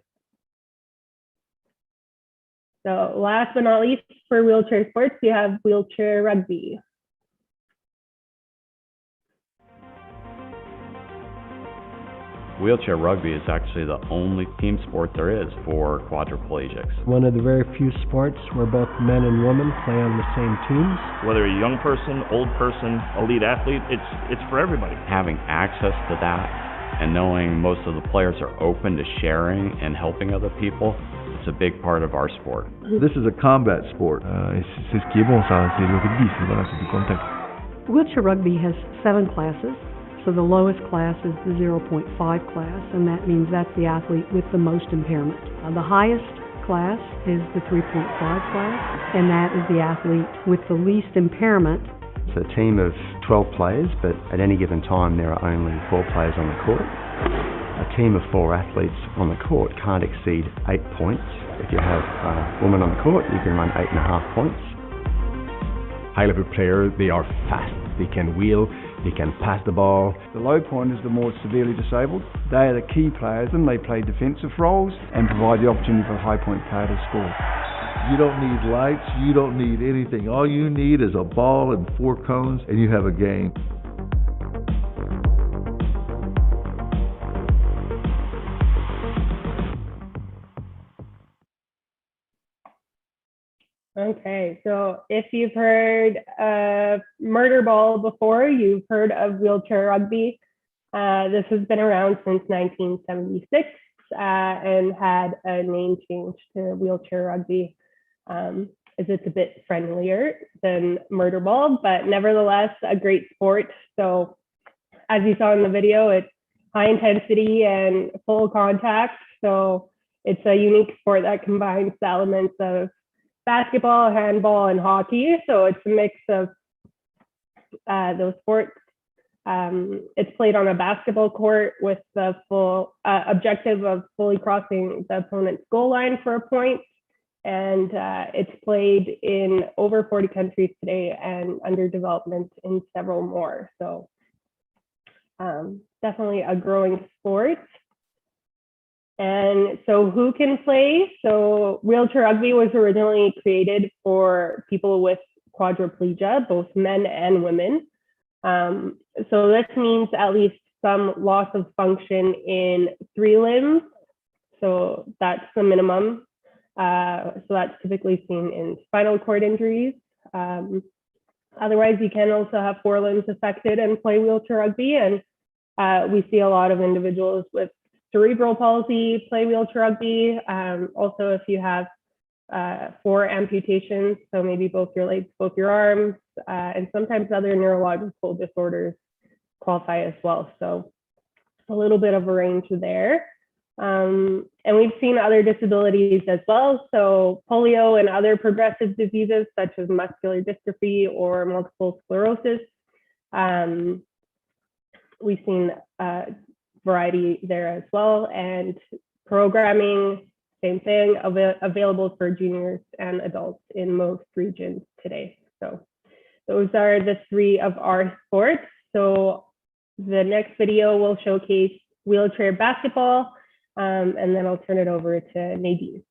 So last but not least, for wheelchair sports, you have wheelchair rugby.
Wheelchair rugby is actually the only team sport there is for quadriplegics.
One of the very few sports where both men and women play on the same teams.
Whether a young person, old person, elite athlete, it's for everybody.
Having access to that and knowing most of the players are open to sharing and helping other people, it's a big part of our sport.
This is a combat sport. C'est ce qui est bon, ça, c'est le rugby, c'est du contact.
Wheelchair rugby has 7 classes. So the lowest class is the 0.5 class, and that means that's the athlete with the most impairment. The highest class is the 3.5 class, and that is the athlete with the least impairment.
It's a team of 12 players, but at any given time there are only 4 players on the court. A team of 4 athletes on the court can't exceed 8 points. If you have a woman on the court, you can run 8.5 points.
High-level players, they are fast, they can wheel, they can pass the ball.
The low point is the more severely disabled. They are the key players and they play defensive roles and provide the opportunity for a high point player to score.
You don't need lights, you don't need anything. All you need is a ball and 4 cones and you have a game.
Okay, so if you've heard of murder ball before, you've heard of wheelchair rugby. This has been around since 1976 and had a name change to wheelchair rugby, as it's a bit friendlier than murder ball, but nevertheless a great sport. So as you saw in the video, it's high intensity and full contact. So it's a unique sport that combines the elements of basketball, handball, and hockey. So it's a mix of those sports. It's played on a basketball court with the full objective of fully crossing the opponent's goal line for a point. And it's played in over 40 countries today and under development in several more. So definitely a growing sport. And so who can play? So wheelchair rugby was originally created for people with quadriplegia, both men and women. So this means at least some loss of function in 3 limbs. So that's the minimum. So that's typically seen in spinal cord injuries. Otherwise, you can also have 4 limbs affected and play wheelchair rugby. And we see a lot of individuals with cerebral palsy play wheelchair rugby. Also, if you have 4 amputations, so maybe both your legs, both your arms, and sometimes other neurological disorders qualify as well. So a little bit of a range there. And we've seen other disabilities as well. So polio and other progressive diseases such as muscular dystrophy or multiple sclerosis. We've seen variety there as well, and programming, same thing, available for juniors and adults in most regions today. So those are the 3 of our sports. So the next video will showcase wheelchair basketball, and then I'll turn it over to Nadine.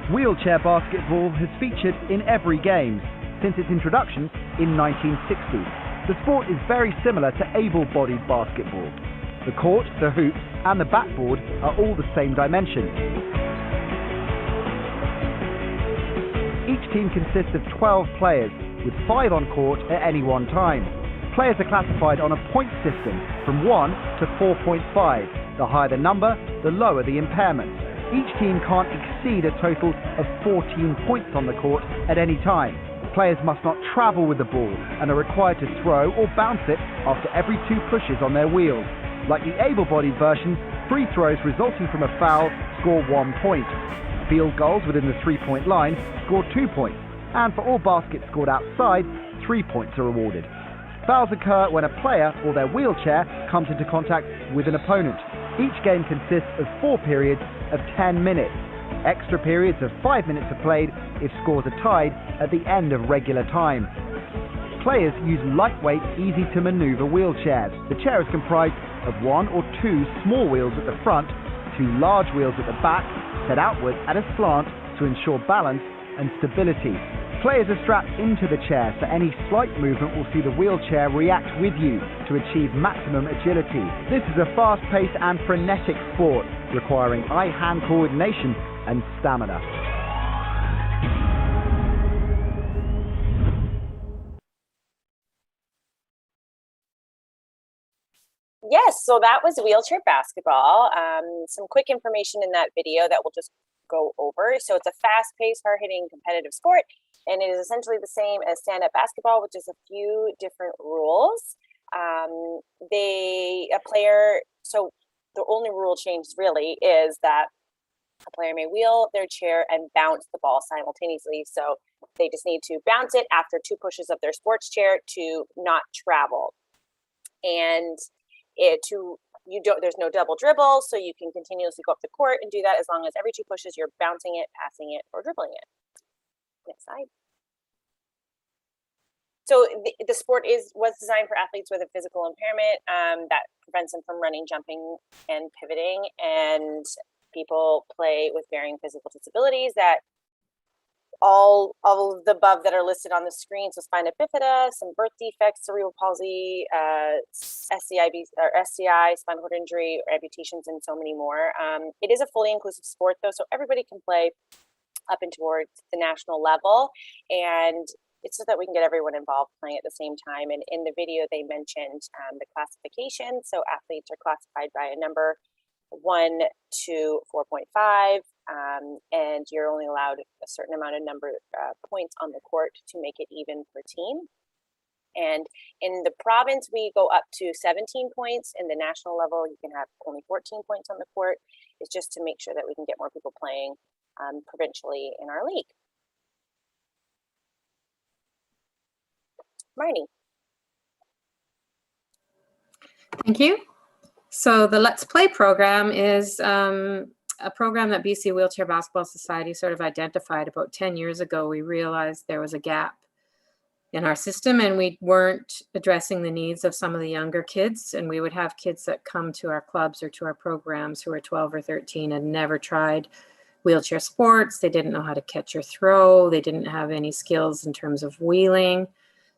Wheelchair basketball has featured in every game since its introduction in 1960. The sport is very similar to able-bodied basketball. The court, the hoops, and the backboard are all the same dimensions. Each team consists of 12 players, with 5 on court at any one time. Players are classified on a point system from 1 to 4.5. The higher the number, the lower the impairment. Each team can't exceed a total of 14 points on the court at any time. Players must not travel with the ball and are required to throw or bounce it after every 2 pushes on their wheels. Like the able-bodied version, free throws resulting from a foul score 1 point. Field goals within the 3-point line score 2 points. And for all baskets scored outside, 3 points are awarded. Fouls occur when a player or their wheelchair comes into contact with an opponent. Each game consists of 4 periods of 10 minutes. Extra periods of 5 minutes are played if scores are tied at the end of regular time. Players use lightweight, easy-to-maneuver wheelchairs. The chair is comprised of 1 or 2 small wheels at the front, 2 large wheels at the back, set outward at a slant to ensure balance and stability. Players are strapped into the chair, so any slight movement will see the wheelchair react with you to achieve maximum agility. This is a fast-paced and frenetic sport, requiring eye-hand coordination and stamina.
Yes, so that was wheelchair basketball. Some quick information in that video that we'll just go over. So it's a fast-paced, hard-hitting competitive sport, and it is essentially the same as stand-up basketball, which is a few different rules. So the only rule change really is that a player may wheel their chair and bounce the ball simultaneously. So they just need to bounce it after 2 pushes of their sports chair to not travel. And there's no double dribble, so you can continuously go up the court and do that as long as every 2 pushes you're bouncing it, passing it, or dribbling it. Next slide. So the sport was designed for athletes with a physical impairment that prevents them from running, jumping, and pivoting. And people play with varying physical disabilities that all of the above that are listed on the screen. So spina bifida, some birth defects, cerebral palsy, SCI, spinal cord injury, or amputations, and so many more. It is a fully inclusive sport though, so everybody can play up and towards the national level. And it's so that we can get everyone involved playing at the same time. And in the video, they mentioned the classification. So athletes are classified by a number 1 to 4.5, and you're only allowed a certain amount of points on the court to make it even per team. And in the province, we go up to 17 points. In the national level, you can have only 14 points on the court. It's just to make sure that we can get more people playing provincially in our league. Marnie.
Thank you. So the Let's Play program is a program that BC Wheelchair Basketball Society sort of identified about 10 years ago. We realized there was a gap in our system and we weren't addressing the needs of some of the younger kids. And we would have kids that come to our clubs or to our programs who are 12 or 13 and never tried wheelchair sports. They didn't know how to catch or throw. They didn't have any skills in terms of wheeling.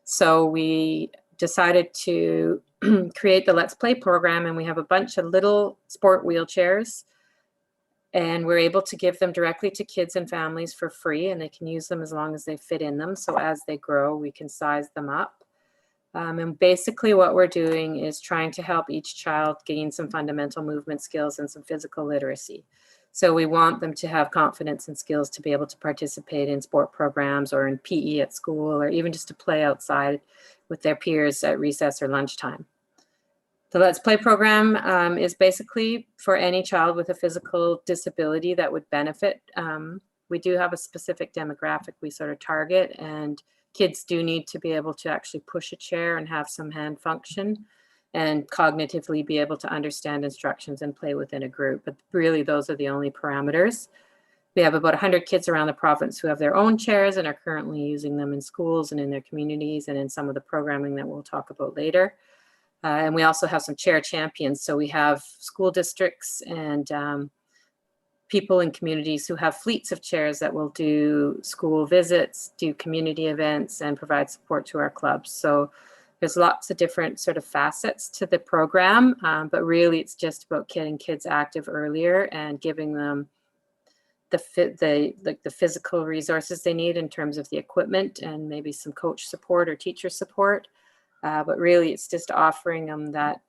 So we decided to create the Let's Play program, and we have a bunch of little sport wheelchairs, and we're able to give them directly to kids and families for free, and they can use them as long as they fit in them. So as they grow, we can size them up. And basically what we're doing is trying to help each child gain some fundamental movement skills and some physical literacy. So we want them to have confidence and skills to be able to participate in sport programs or in PE at school, or even just to play outside with their peers at recess or lunchtime. The Let's Play program is basically for any child with a physical disability that would benefit. We do have a specific demographic we sort of target, and kids do need to be able to actually push a chair and have some hand function and cognitively be able to understand instructions and play within a group. But really, those are the only parameters. We have about 100 kids around the province who have their own chairs and are currently using them in schools and in their communities and in some of the programming that we'll talk about later. And we also have some chair champions. So we have school districts and people in communities who have fleets of chairs that will do school visits, do community events, and provide support to our clubs. So there's lots of different sort of facets to the program, but really it's just about getting kids active earlier and giving them the physical resources they need in terms of the equipment and maybe some coach support or teacher support. But really it's just offering them that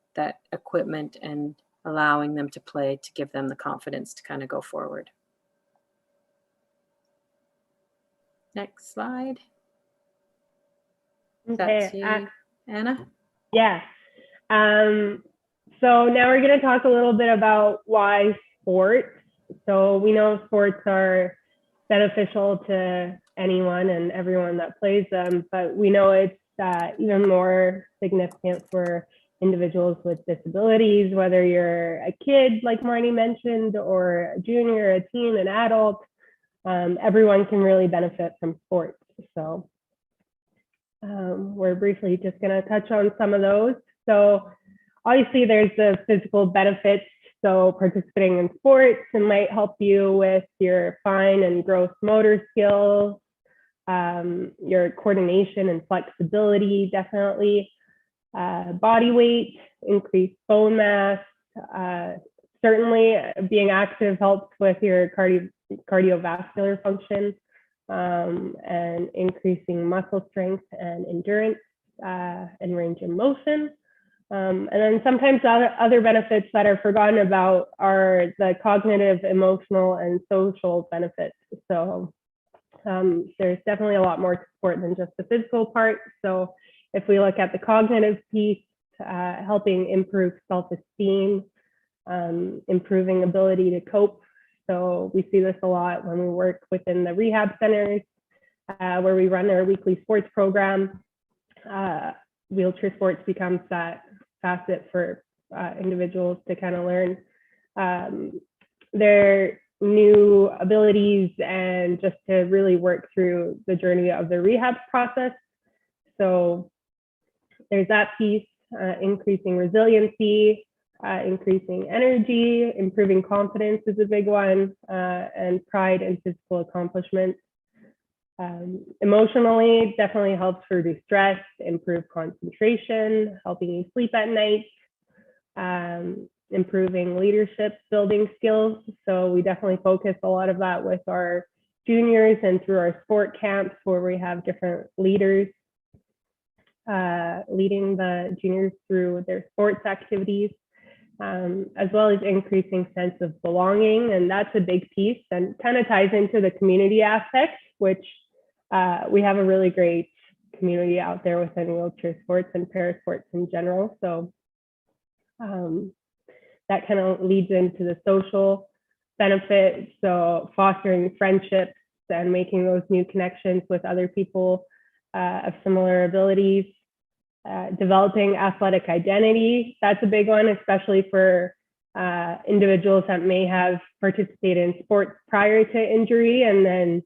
equipment and allowing them to play to give them the confidence to kind of go forward. Next slide.
Okay,
That's you, Anna?
Yeah. So now we're going to talk a little bit about why sports. So we know sports are beneficial to anyone and everyone that plays them, but we know it's even more significant for individuals with disabilities, whether you're a kid, like Marnie mentioned, or a junior, a teen, an adult. Everyone can really benefit from sports. So we're briefly just going to touch on some of those. So obviously there's the physical benefits. So participating in sports, it might help you with your fine and gross motor skills, your coordination and flexibility, definitely, body weight, increased bone mass. Certainly being active helps with your cardiovascular function, and increasing muscle strength and endurance, and range of motion. And then sometimes other benefits that are forgotten about are the cognitive, emotional, and social benefits. So there's definitely a lot more to sport than just the physical part. So if we look at the cognitive piece, helping improve self-esteem, improving ability to cope. So we see this a lot when we work within the rehab centers, where we run our weekly sports program. Wheelchair sports becomes that facet for individuals to kind of learn their new abilities and just to really work through the journey of the rehab process. So there's that piece, increasing resiliency, increasing energy, improving confidence is a big one, and pride and physical accomplishments. Emotionally, definitely helps reduce stress, improve concentration, helping you sleep at night, improving leadership, building skills. So we definitely focus a lot of that with our juniors and through our sport camps, where we have different leaders leading the juniors through their sports activities, as well as increasing sense of belonging. And that's a big piece and kind of ties into the community aspect, which we have a really great community out there within wheelchair sports and parasports in general. So that kind of leads into the social benefits. So fostering friendships and making those new connections with other people of similar abilities. Developing athletic identity, that's a big one, especially for individuals that may have participated in sports prior to injury, and then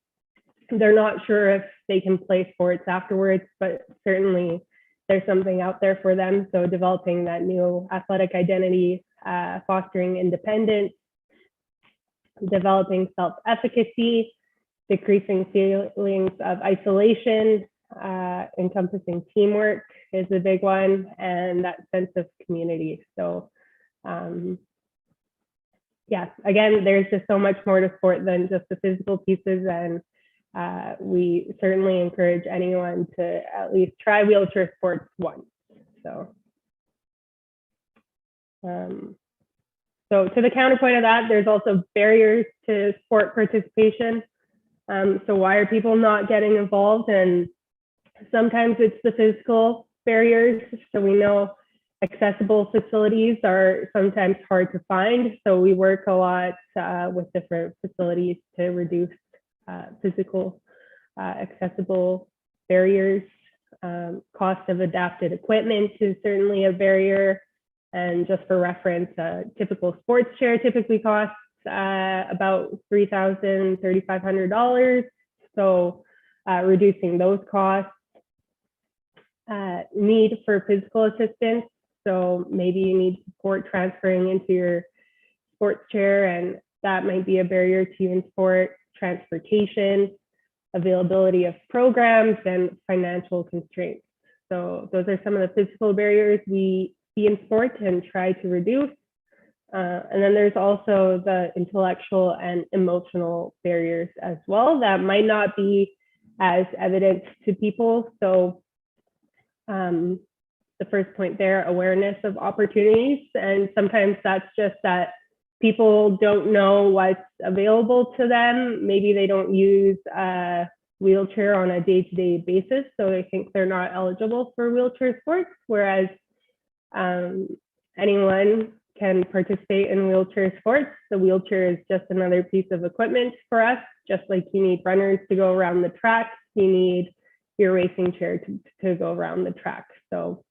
they're not sure if they can play sports afterwards, but certainly there's something out there for them. So developing that new athletic identity, fostering independence, developing self-efficacy, decreasing feelings of isolation, encompassing teamwork is a big one, and that sense of community. So yeah, again, there's just so much more to sport than just the physical pieces, and we certainly encourage anyone to at least try wheelchair sports once. So so to the counterpoint of that, there's also barriers to sport participation. So why are people not getting involved? And sometimes it's the physical barriers. So we know accessible facilities are sometimes hard to find. So we work a lot with different facilities to reduce physical accessible barriers. Cost of adapted equipment is certainly a barrier. And just for reference, a typical sports chair typically costs about $3,000, $3,500. So reducing those costs. Need for physical assistance. So maybe you need support transferring into your sports chair, and that might be a barrier to you in sport. Transportation, availability of programs, and financial constraints. So those are some of the physical barriers we see in sport and try to reduce. And then there's also the intellectual and emotional barriers as well that might not be as evident to people. So the first point there, awareness of opportunities. And sometimes that's just that people don't know what's available to them. Maybe they don't use a wheelchair on a day-to-day basis, so they think they're not eligible for wheelchair sports, whereas anyone can participate in wheelchair sports. The wheelchair is just another piece of equipment for us, just like you need runners to go around the track, you need your racing chair to go around the track. So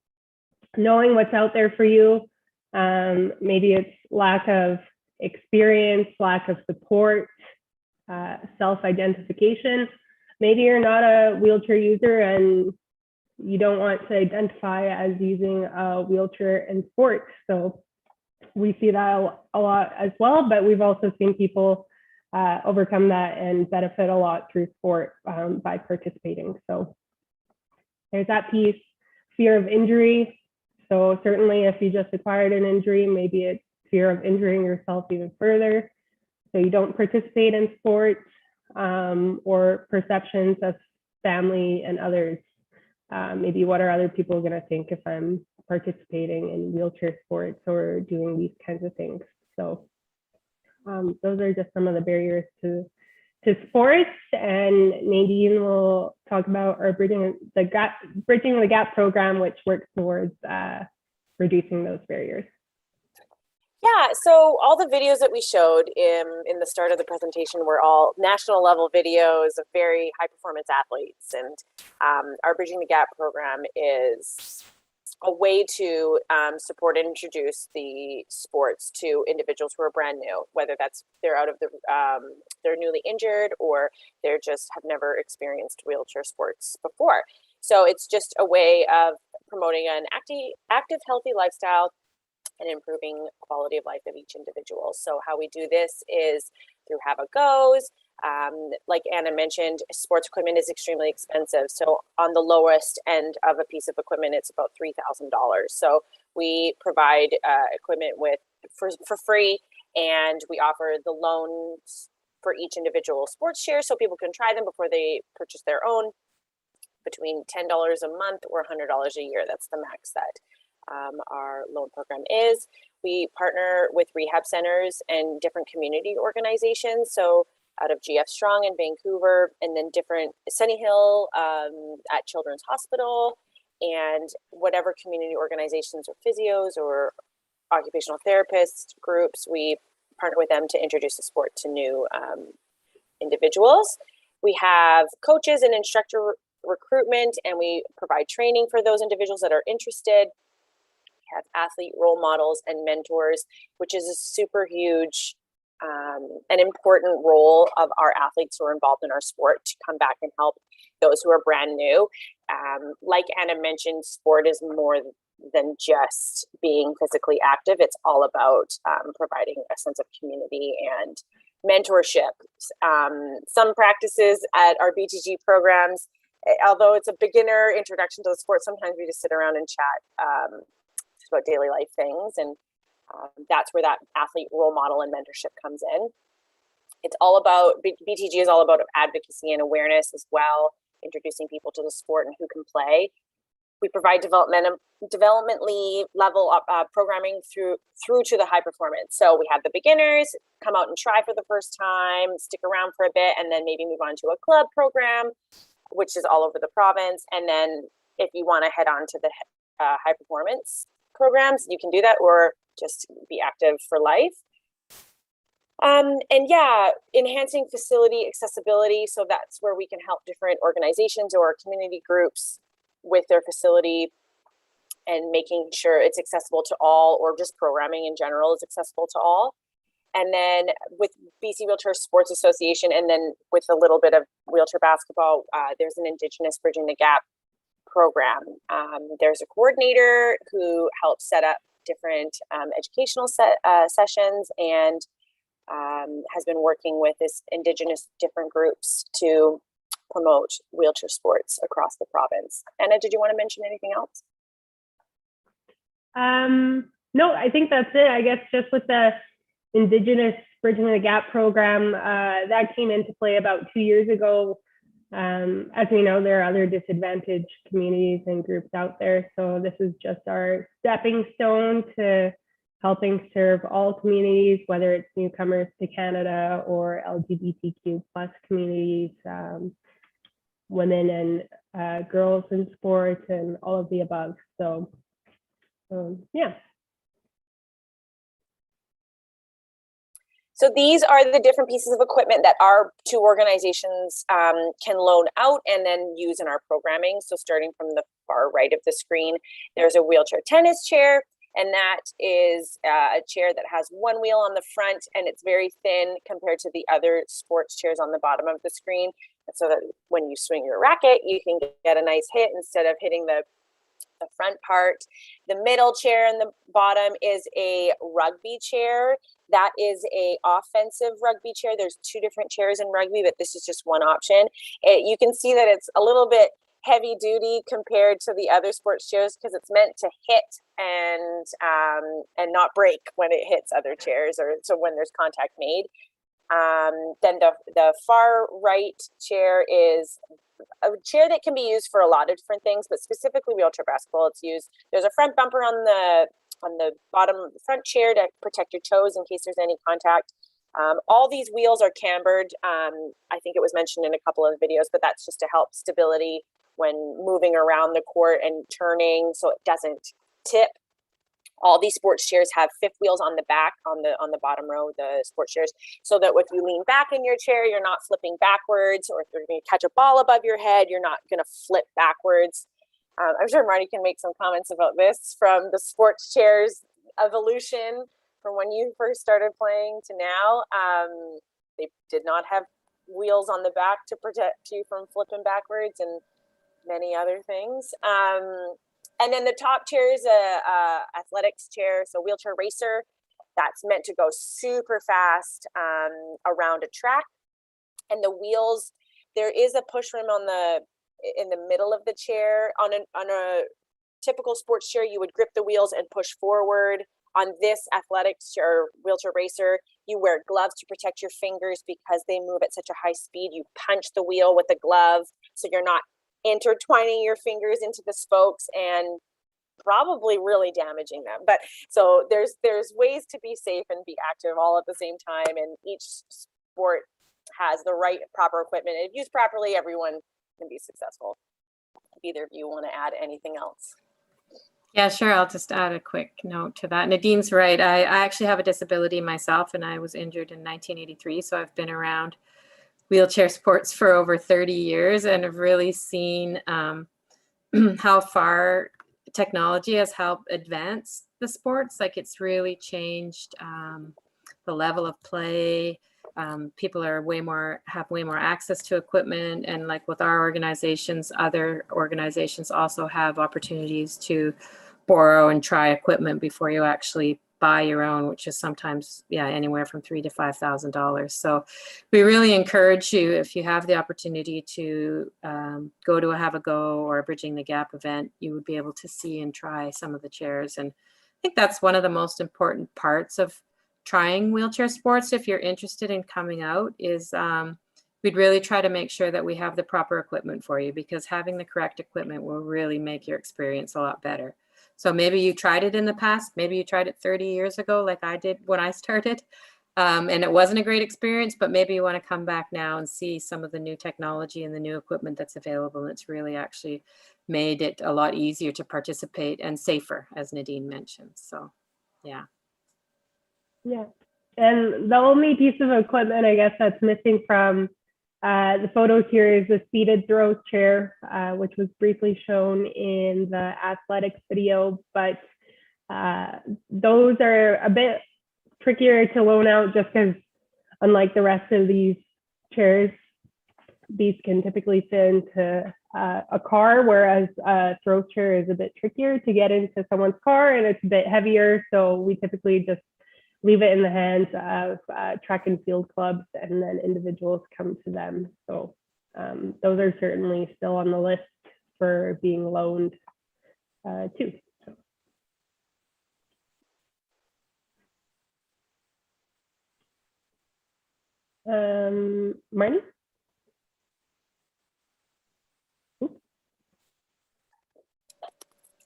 knowing what's out there for you, maybe it's lack of experience, lack of support, self-identification. Maybe you're not a wheelchair user and you don't want to identify as using a wheelchair in sports. So we see that a lot as well, but we've also seen people overcome that and benefit a lot through sport by participating. So there's that piece. Fear of injury. So certainly if you just acquired an injury, maybe it's fear of injuring yourself even further. So you don't participate in sports, or perceptions of family and others. Maybe what are other people going to think if I'm participating in wheelchair sports or doing these kinds of things? So those are just some of the barriers to sports. And Nadine will talk about our Bridging the Gap program, which works towards reducing those barriers.
Yeah, so all the videos that we showed in the start of the presentation were all national level videos of very high performance athletes. And our Bridging the Gap program is a way to support and introduce the sports to individuals who are brand new, whether that's they're out of the, they're newly injured or they're just have never experienced wheelchair sports before. So it's just a way of promoting an active, healthy lifestyle and improving quality of life of each individual. So how we do this is through Have a Goes. Like Anna mentioned, sports equipment is extremely expensive. So on the lowest end of a piece of equipment, it's about $3,000. So we provide equipment for free, and we offer the loans for each individual sports share so people can try them before they purchase their own, between $10 a month or $100 a year. That's the max that our loan program is. We partner with rehab centers and different community organizations. So out of GF Strong in Vancouver, and then different Sunny Hill at Children's Hospital, and whatever community organizations or physios or occupational therapist groups, we partner with them to introduce the sport to new individuals. We have coaches and instructor recruitment, and we provide training for those individuals that are interested. We have athlete role models and mentors, which is a super huge an important role of our athletes who are involved in our sport to come back and help those who are brand new. Like Anna mentioned, sport is more than just being physically active. It's all about providing a sense of community and mentorship. Some practices at our BTG programs, although it's a beginner introduction to the sport, sometimes we just sit around and chat about daily life things, and that's where that athlete role model and mentorship comes in. It's all about, BTG is all about advocacy and awareness as well, introducing people to the sport and who can play. We provide developmentally level programming through to the high performance. So we have the beginners come out and try for the first time, stick around for a bit, and then maybe move on to a club program, which is all over the province. And then if you want to head on to the high performance programs, you can do that, or just be active for life. And yeah, enhancing facility accessibility. So that's where we can help different organizations or community groups with their facility and making sure it's accessible to all, or just programming in general is accessible to all. And then with BC Wheelchair Sports Association, and then with a little bit of wheelchair basketball, there's an Indigenous Bridging the Gap program. There's a coordinator who helps set up different educational sessions, and has been working with this Indigenous different groups to promote wheelchair sports across the province. Anna, did you want to mention anything else?
No, I think that's it. I guess just with the Indigenous Bridging the Gap program, that came into play about 2 years ago. As we know, there are other disadvantaged communities and groups out there. So this is just our stepping stone to helping serve all communities, whether it's newcomers to Canada or LGBTQ plus communities, women and girls in sports, and all of the above. So yeah.
So these are the different pieces of equipment that our two organizations can loan out and then use in our programming. So starting from the far right of the screen, there's a wheelchair tennis chair, and that is a chair that has one wheel on the front, and it's very thin compared to the other sports chairs on the bottom of the screen, so that when you swing your racket, you can get a nice hit instead of hitting the front part. The middle chair in the bottom is a rugby chair. That is a offensive rugby chair. There's two different chairs in rugby, but this is just one option. You can see that it's a little bit heavy duty compared to the other sports chairs because it's meant to hit and not break when it hits other chairs, or so when there's contact made. Then the far right chair is a chair that can be used for a lot of different things, but specifically wheelchair basketball. It's used. There's a front bumper on the bottom of the front chair to protect your toes in case there's any contact. All these wheels are cambered. I think it was mentioned in a couple of videos, but that's just to help stability when moving around the court and turning, so it doesn't tip. All these sports chairs have fifth wheels on the back, on the bottom row, the sports chairs, so that if you lean back in your chair, you're not flipping backwards, or if you're going to catch a ball above your head, you're not going to flip backwards. I'm sure Marty can make some comments about this, from the sports chairs evolution from when you first started playing to now. They did not have wheels on the back to protect you from flipping backwards and many other things. And then the top chair is a athletics chair, so wheelchair racer. That's meant to go super fast around a track. And the wheels, there is a push rim in the middle of the chair. On a typical sports chair, you would grip the wheels and push forward. On this athletics chair, wheelchair racer, you wear gloves to protect your fingers because they move at such a high speed. You punch the wheel with the glove, so you're not intertwining your fingers into the spokes and probably really damaging them. But so there's ways to be safe and be active all at the same time, and each sport has the right proper equipment. If used properly, everyone can be successful. If either of you want to add anything else.
Yeah, sure. I'll just add a quick note to that. Nadine's right. I actually have a disability myself, and I was injured in 1983. So I've been around wheelchair sports for over 30 years and have really seen how far technology has helped advance the sports. Like, it's really changed the level of play. People are have way more access to equipment, and like with our organizations, other organizations also have opportunities to borrow and try equipment before you actually buy your own, which is sometimes anywhere from $3,000 to $5,000. So we really encourage you, if you have the opportunity to go to a Have a Go or a Bridging the Gap event, you would be able to see and try some of the chairs. And I think that's one of the most important parts of trying wheelchair sports, if you're interested in coming out, is we'd really try to make sure that we have the proper equipment for you, because having the correct equipment will really make your experience a lot better. So maybe you tried it in the past, maybe you tried it 30 years ago like I did when I started, and it wasn't a great experience, but maybe you want to come back now and see some of the new technology and the new equipment that's available. And it's really actually made it a lot easier to participate and safer, as Nadine mentioned. So, yeah.
Yeah, and the only piece of equipment, I guess, that's missing from the photos here is the seated throw chair, which was briefly shown in the athletics video, but those are a bit trickier to loan out just because, unlike the rest of these chairs, these can typically fit into a car, whereas a throw chair is a bit trickier to get into someone's car, and it's a bit heavier, so we typically just leave it in the hands of track and field clubs, and then individuals come to them. So those are certainly still on the list for being loaned too. Marty?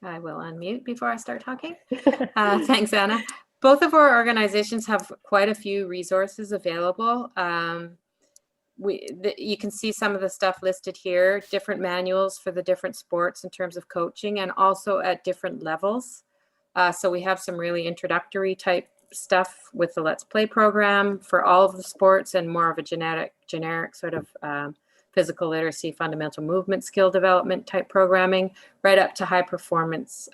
I will unmute before I start talking. Thanks, Anna. Both of our organizations have quite a few resources available. You can see some of the stuff listed here, different manuals for the different sports in terms of coaching, and also at different levels. So we have some really introductory type stuff with the Let's Play program for all of the sports, and more of a generic sort of physical literacy, fundamental movement skill development type programming, right up to high performance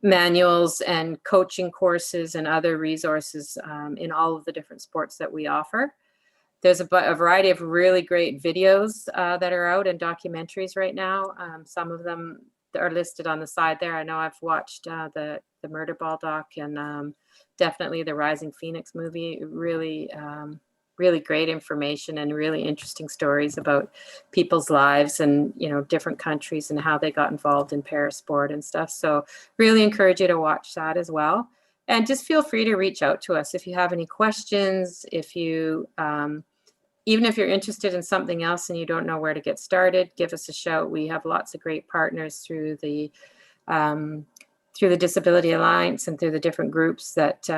manuals and coaching courses and other resources in all of the different sports that we offer. There's a variety of really great videos that are out, and documentaries right now. Some of them are listed on the side there. I know I've watched the Murder Ball doc, and definitely the Rising Phoenix movie. Really great information and really interesting stories about people's lives and, you know, different countries and how they got involved in parasport and stuff. So really encourage you to watch that as well. And just feel free to reach out to us if you have any questions, if you, even if you're interested in something else and you don't know where to get started, give us a shout. We have lots of great partners through the Disability Alliance and through the different groups that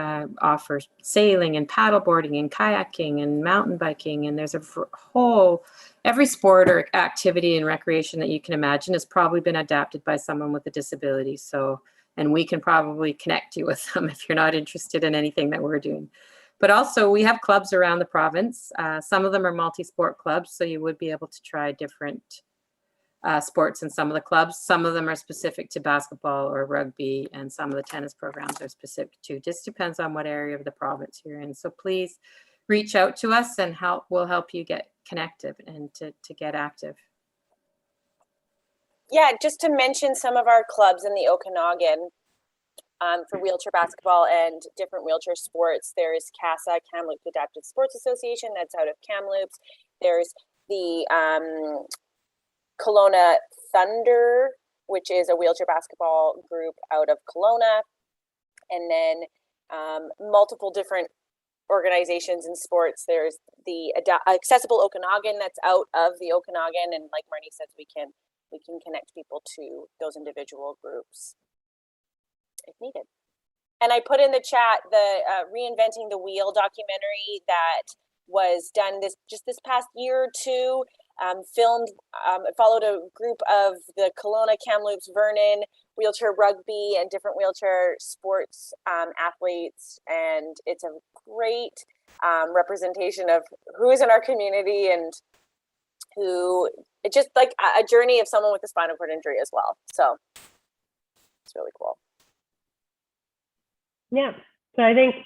offer sailing and paddleboarding and kayaking and mountain biking. And there's a whole, every sport or activity and recreation that you can imagine has probably been adapted by someone with a disability. So, and we can probably connect you with them if you're not interested in anything that we're doing. But also we have clubs around the province. Some of them are multi-sport clubs, so you would be able to try different sports in some of the clubs. Some of them are specific to basketball or rugby, and some of the tennis programs are specific to. Just depends on what area of the province you're in. So please reach out to us, and we'll help you get connected and to get active.
Yeah, just to mention some of our clubs in the Okanagan for wheelchair basketball and different wheelchair sports. There's CASA, Kamloops Adapted Sports Association, that's out of Kamloops. There's the Kelowna Thunder, which is a wheelchair basketball group out of Kelowna. And then multiple different organizations in sports. There's the Accessible Okanagan that's out of the Okanagan. And like Marnie says, we can connect people to those individual groups if needed. And I put in the chat the Reinventing the Wheel documentary that was done this past year or two. Filmed, it followed a group of the Kelowna, Kamloops, Vernon, wheelchair rugby, and different wheelchair sports athletes. And it's a great representation of who is in our community and who, it's just like a journey of someone with a spinal cord injury as well. So it's really cool.
Yeah. So I think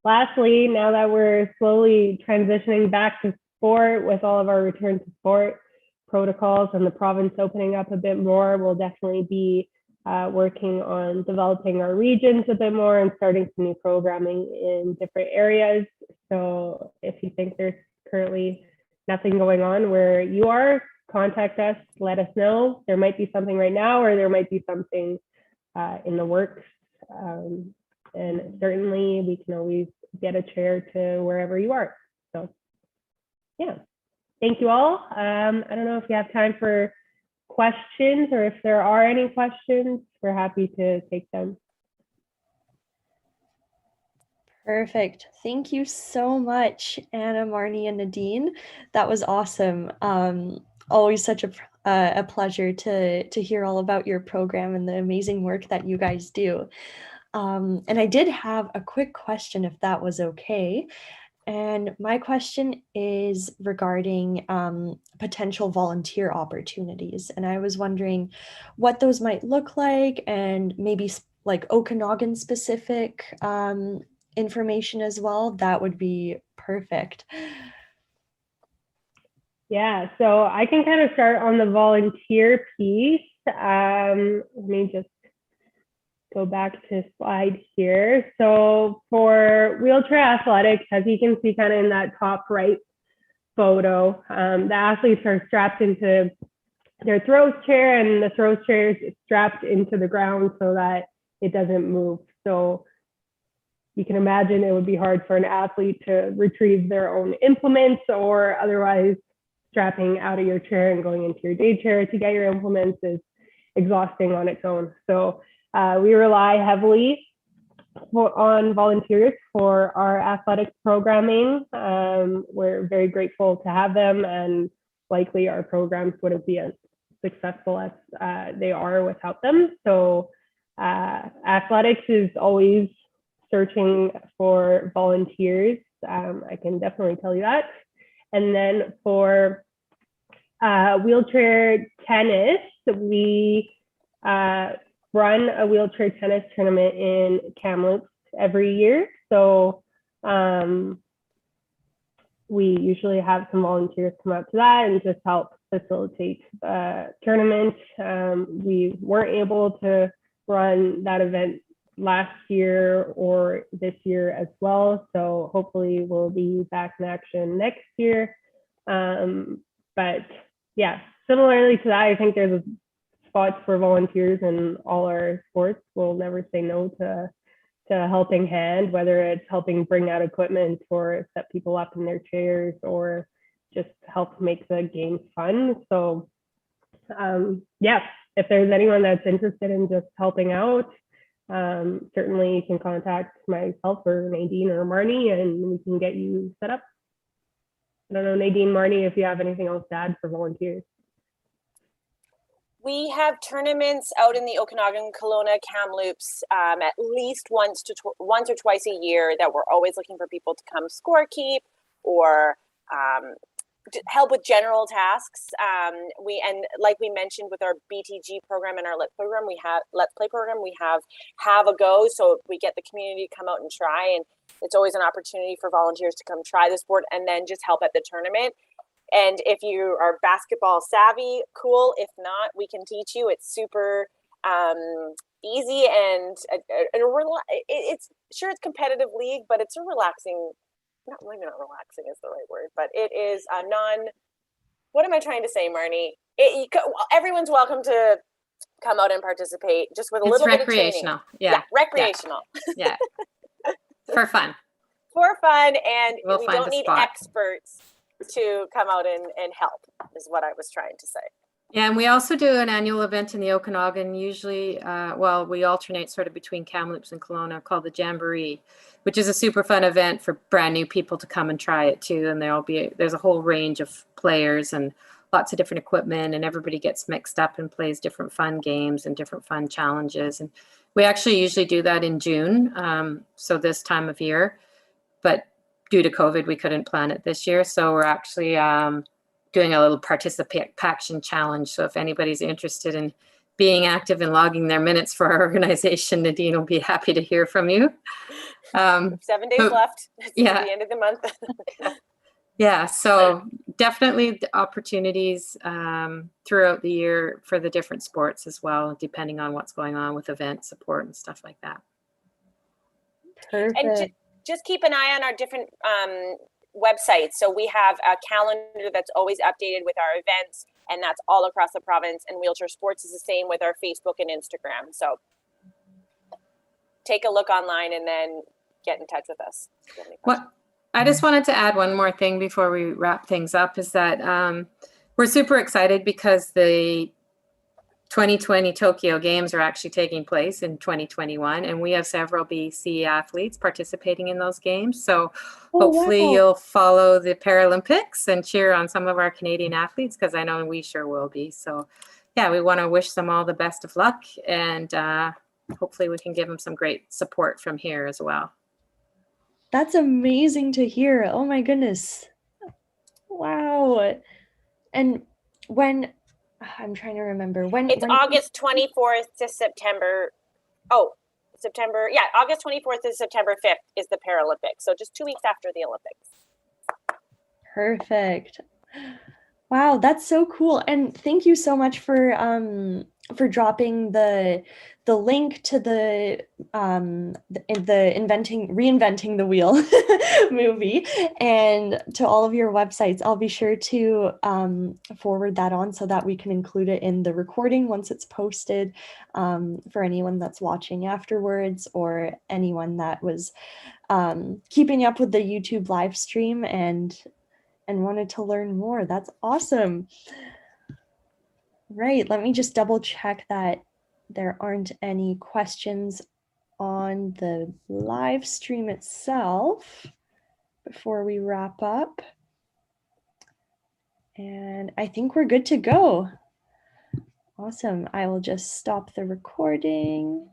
lastly, now that we're slowly transitioning back to sport with all of our return to sport protocols and the province opening up a bit more, we'll definitely be working on developing our regions a bit more and starting some new programming in different areas. So if you think there's currently nothing going on where you are, contact us, let us know. There might be something right now, or there might be something in the works. And certainly we can always get a chair to wherever you are. So yeah, thank you all. I don't know if you have time for questions, or if there are any questions, we're happy to take them.
Perfect. Thank you so much, Anna, Marnie, and Nadine. That was awesome. Always such a pleasure to hear all about your program and the amazing work that you guys do. And I did have a quick question, if that was okay. And my question is regarding potential volunteer opportunities. And I was wondering what those might look like, and maybe like Okanagan specific information as well. That would be perfect.
Yeah, so I can kind of start on the volunteer piece. Let me just go back to slide here. So for wheelchair athletics, as you can see kind of in that top right photo, the athletes are strapped into their throws chair, and the throws chair is strapped into the ground so that it doesn't move. So you can imagine it would be hard for an athlete to retrieve their own implements, or otherwise strapping out of your chair and going into your day chair to get your implements is exhausting on its own. So we rely heavily on volunteers for our athletics programming. We're very grateful to have them, and likely our programs wouldn't be as successful as they are without them. So athletics is always searching for volunteers. I can definitely tell you that. And then for wheelchair tennis, we run a wheelchair tennis tournament in Kamloops every year. So we usually have some volunteers come out to that and just help facilitate the tournament. We weren't able to run that event last year or this year as well. So hopefully we'll be back in action next year. But yeah, similarly to that, I think there's spots for volunteers in all our sports. We'll never say no to a helping hand, whether it's helping bring out equipment or set people up in their chairs or just help make the game fun. So yeah, if there's anyone that's interested in just helping out, certainly you can contact myself or Nadine or Marnie, and we can get you set up. I don't know, Nadine, Marnie, if you have anything else to add for volunteers.
We have tournaments out in the Okanagan, Kelowna, Kamloops at least once or twice a year that we're always looking for people to come scorekeep or help with general tasks. And like we mentioned with our BTG program and our Let's Play program, we have a go. So we get the community to come out and try, and it's always an opportunity for volunteers to come try the sport and then just help at the tournament. And if you are basketball savvy, cool. If not, we can teach you. It's super easy, and it's sure it's competitive league, but it's a relaxing. Maybe not relaxing is the right word, but it is a what am I trying to say, Marnie? Everyone's welcome to come out and participate, just with a little bit of training.
Recreational. Yeah.
Recreational.
Yeah. For fun.
For fun, and
we
don't need experts to come out and help, is what I was trying to say.
Yeah, and we also do an annual event in the Okanagan, usually, we alternate sort of between Kamloops and Kelowna, called the Jamboree, which is a super fun event for brand new people to come and try it too. And there's a whole range of players and lots of different equipment, and everybody gets mixed up and plays different fun games and different fun challenges. And we actually usually do that in June, so this time of year, but due to COVID, we couldn't plan it this year. So we're actually doing a little participation challenge. So if anybody's interested in being active and logging their minutes for our organization, Nadine will be happy to hear from you.
7 days left. It's the end of the month.
Yeah, so definitely the opportunities throughout the year for the different sports as well, depending on what's going on with event support and stuff like that.
Perfect.
And just keep an eye on our different websites. So we have a calendar that's always updated with our events, and that's all across the province. And Wheelchair Sports is the same with our Facebook and Instagram. So take a look online and then get in touch with us.
What I just wanted to add one more thing before we wrap things up is that we're super excited because the 2020 Tokyo Games are actually taking place in 2021, and we have several BC athletes participating in those games. So hopefully you'll follow the Paralympics and cheer on some of our Canadian athletes, because I know we sure will be. So yeah, we want to wish them all the best of luck, and hopefully we can give them some great support from here as well.
That's amazing to hear. Oh my goodness. Wow. And when I'm trying to remember when
it's August 24th to September. September. Yeah, August 24th to September 5th is the Paralympics. So just 2 weeks after the Olympics.
Perfect. Wow, that's so cool. And thank you so much for dropping the link to the reinventing the wheel movie, and to all of your websites. I'll be sure to forward that on so that we can include it in the recording once it's posted, for anyone that's watching afterwards, or anyone that was keeping up with the YouTube live stream and wanted to learn more. That's awesome. Right, let me just double check that there aren't any questions on the live stream itself before we wrap up. And I think we're good to go. Awesome. I will just stop the recording.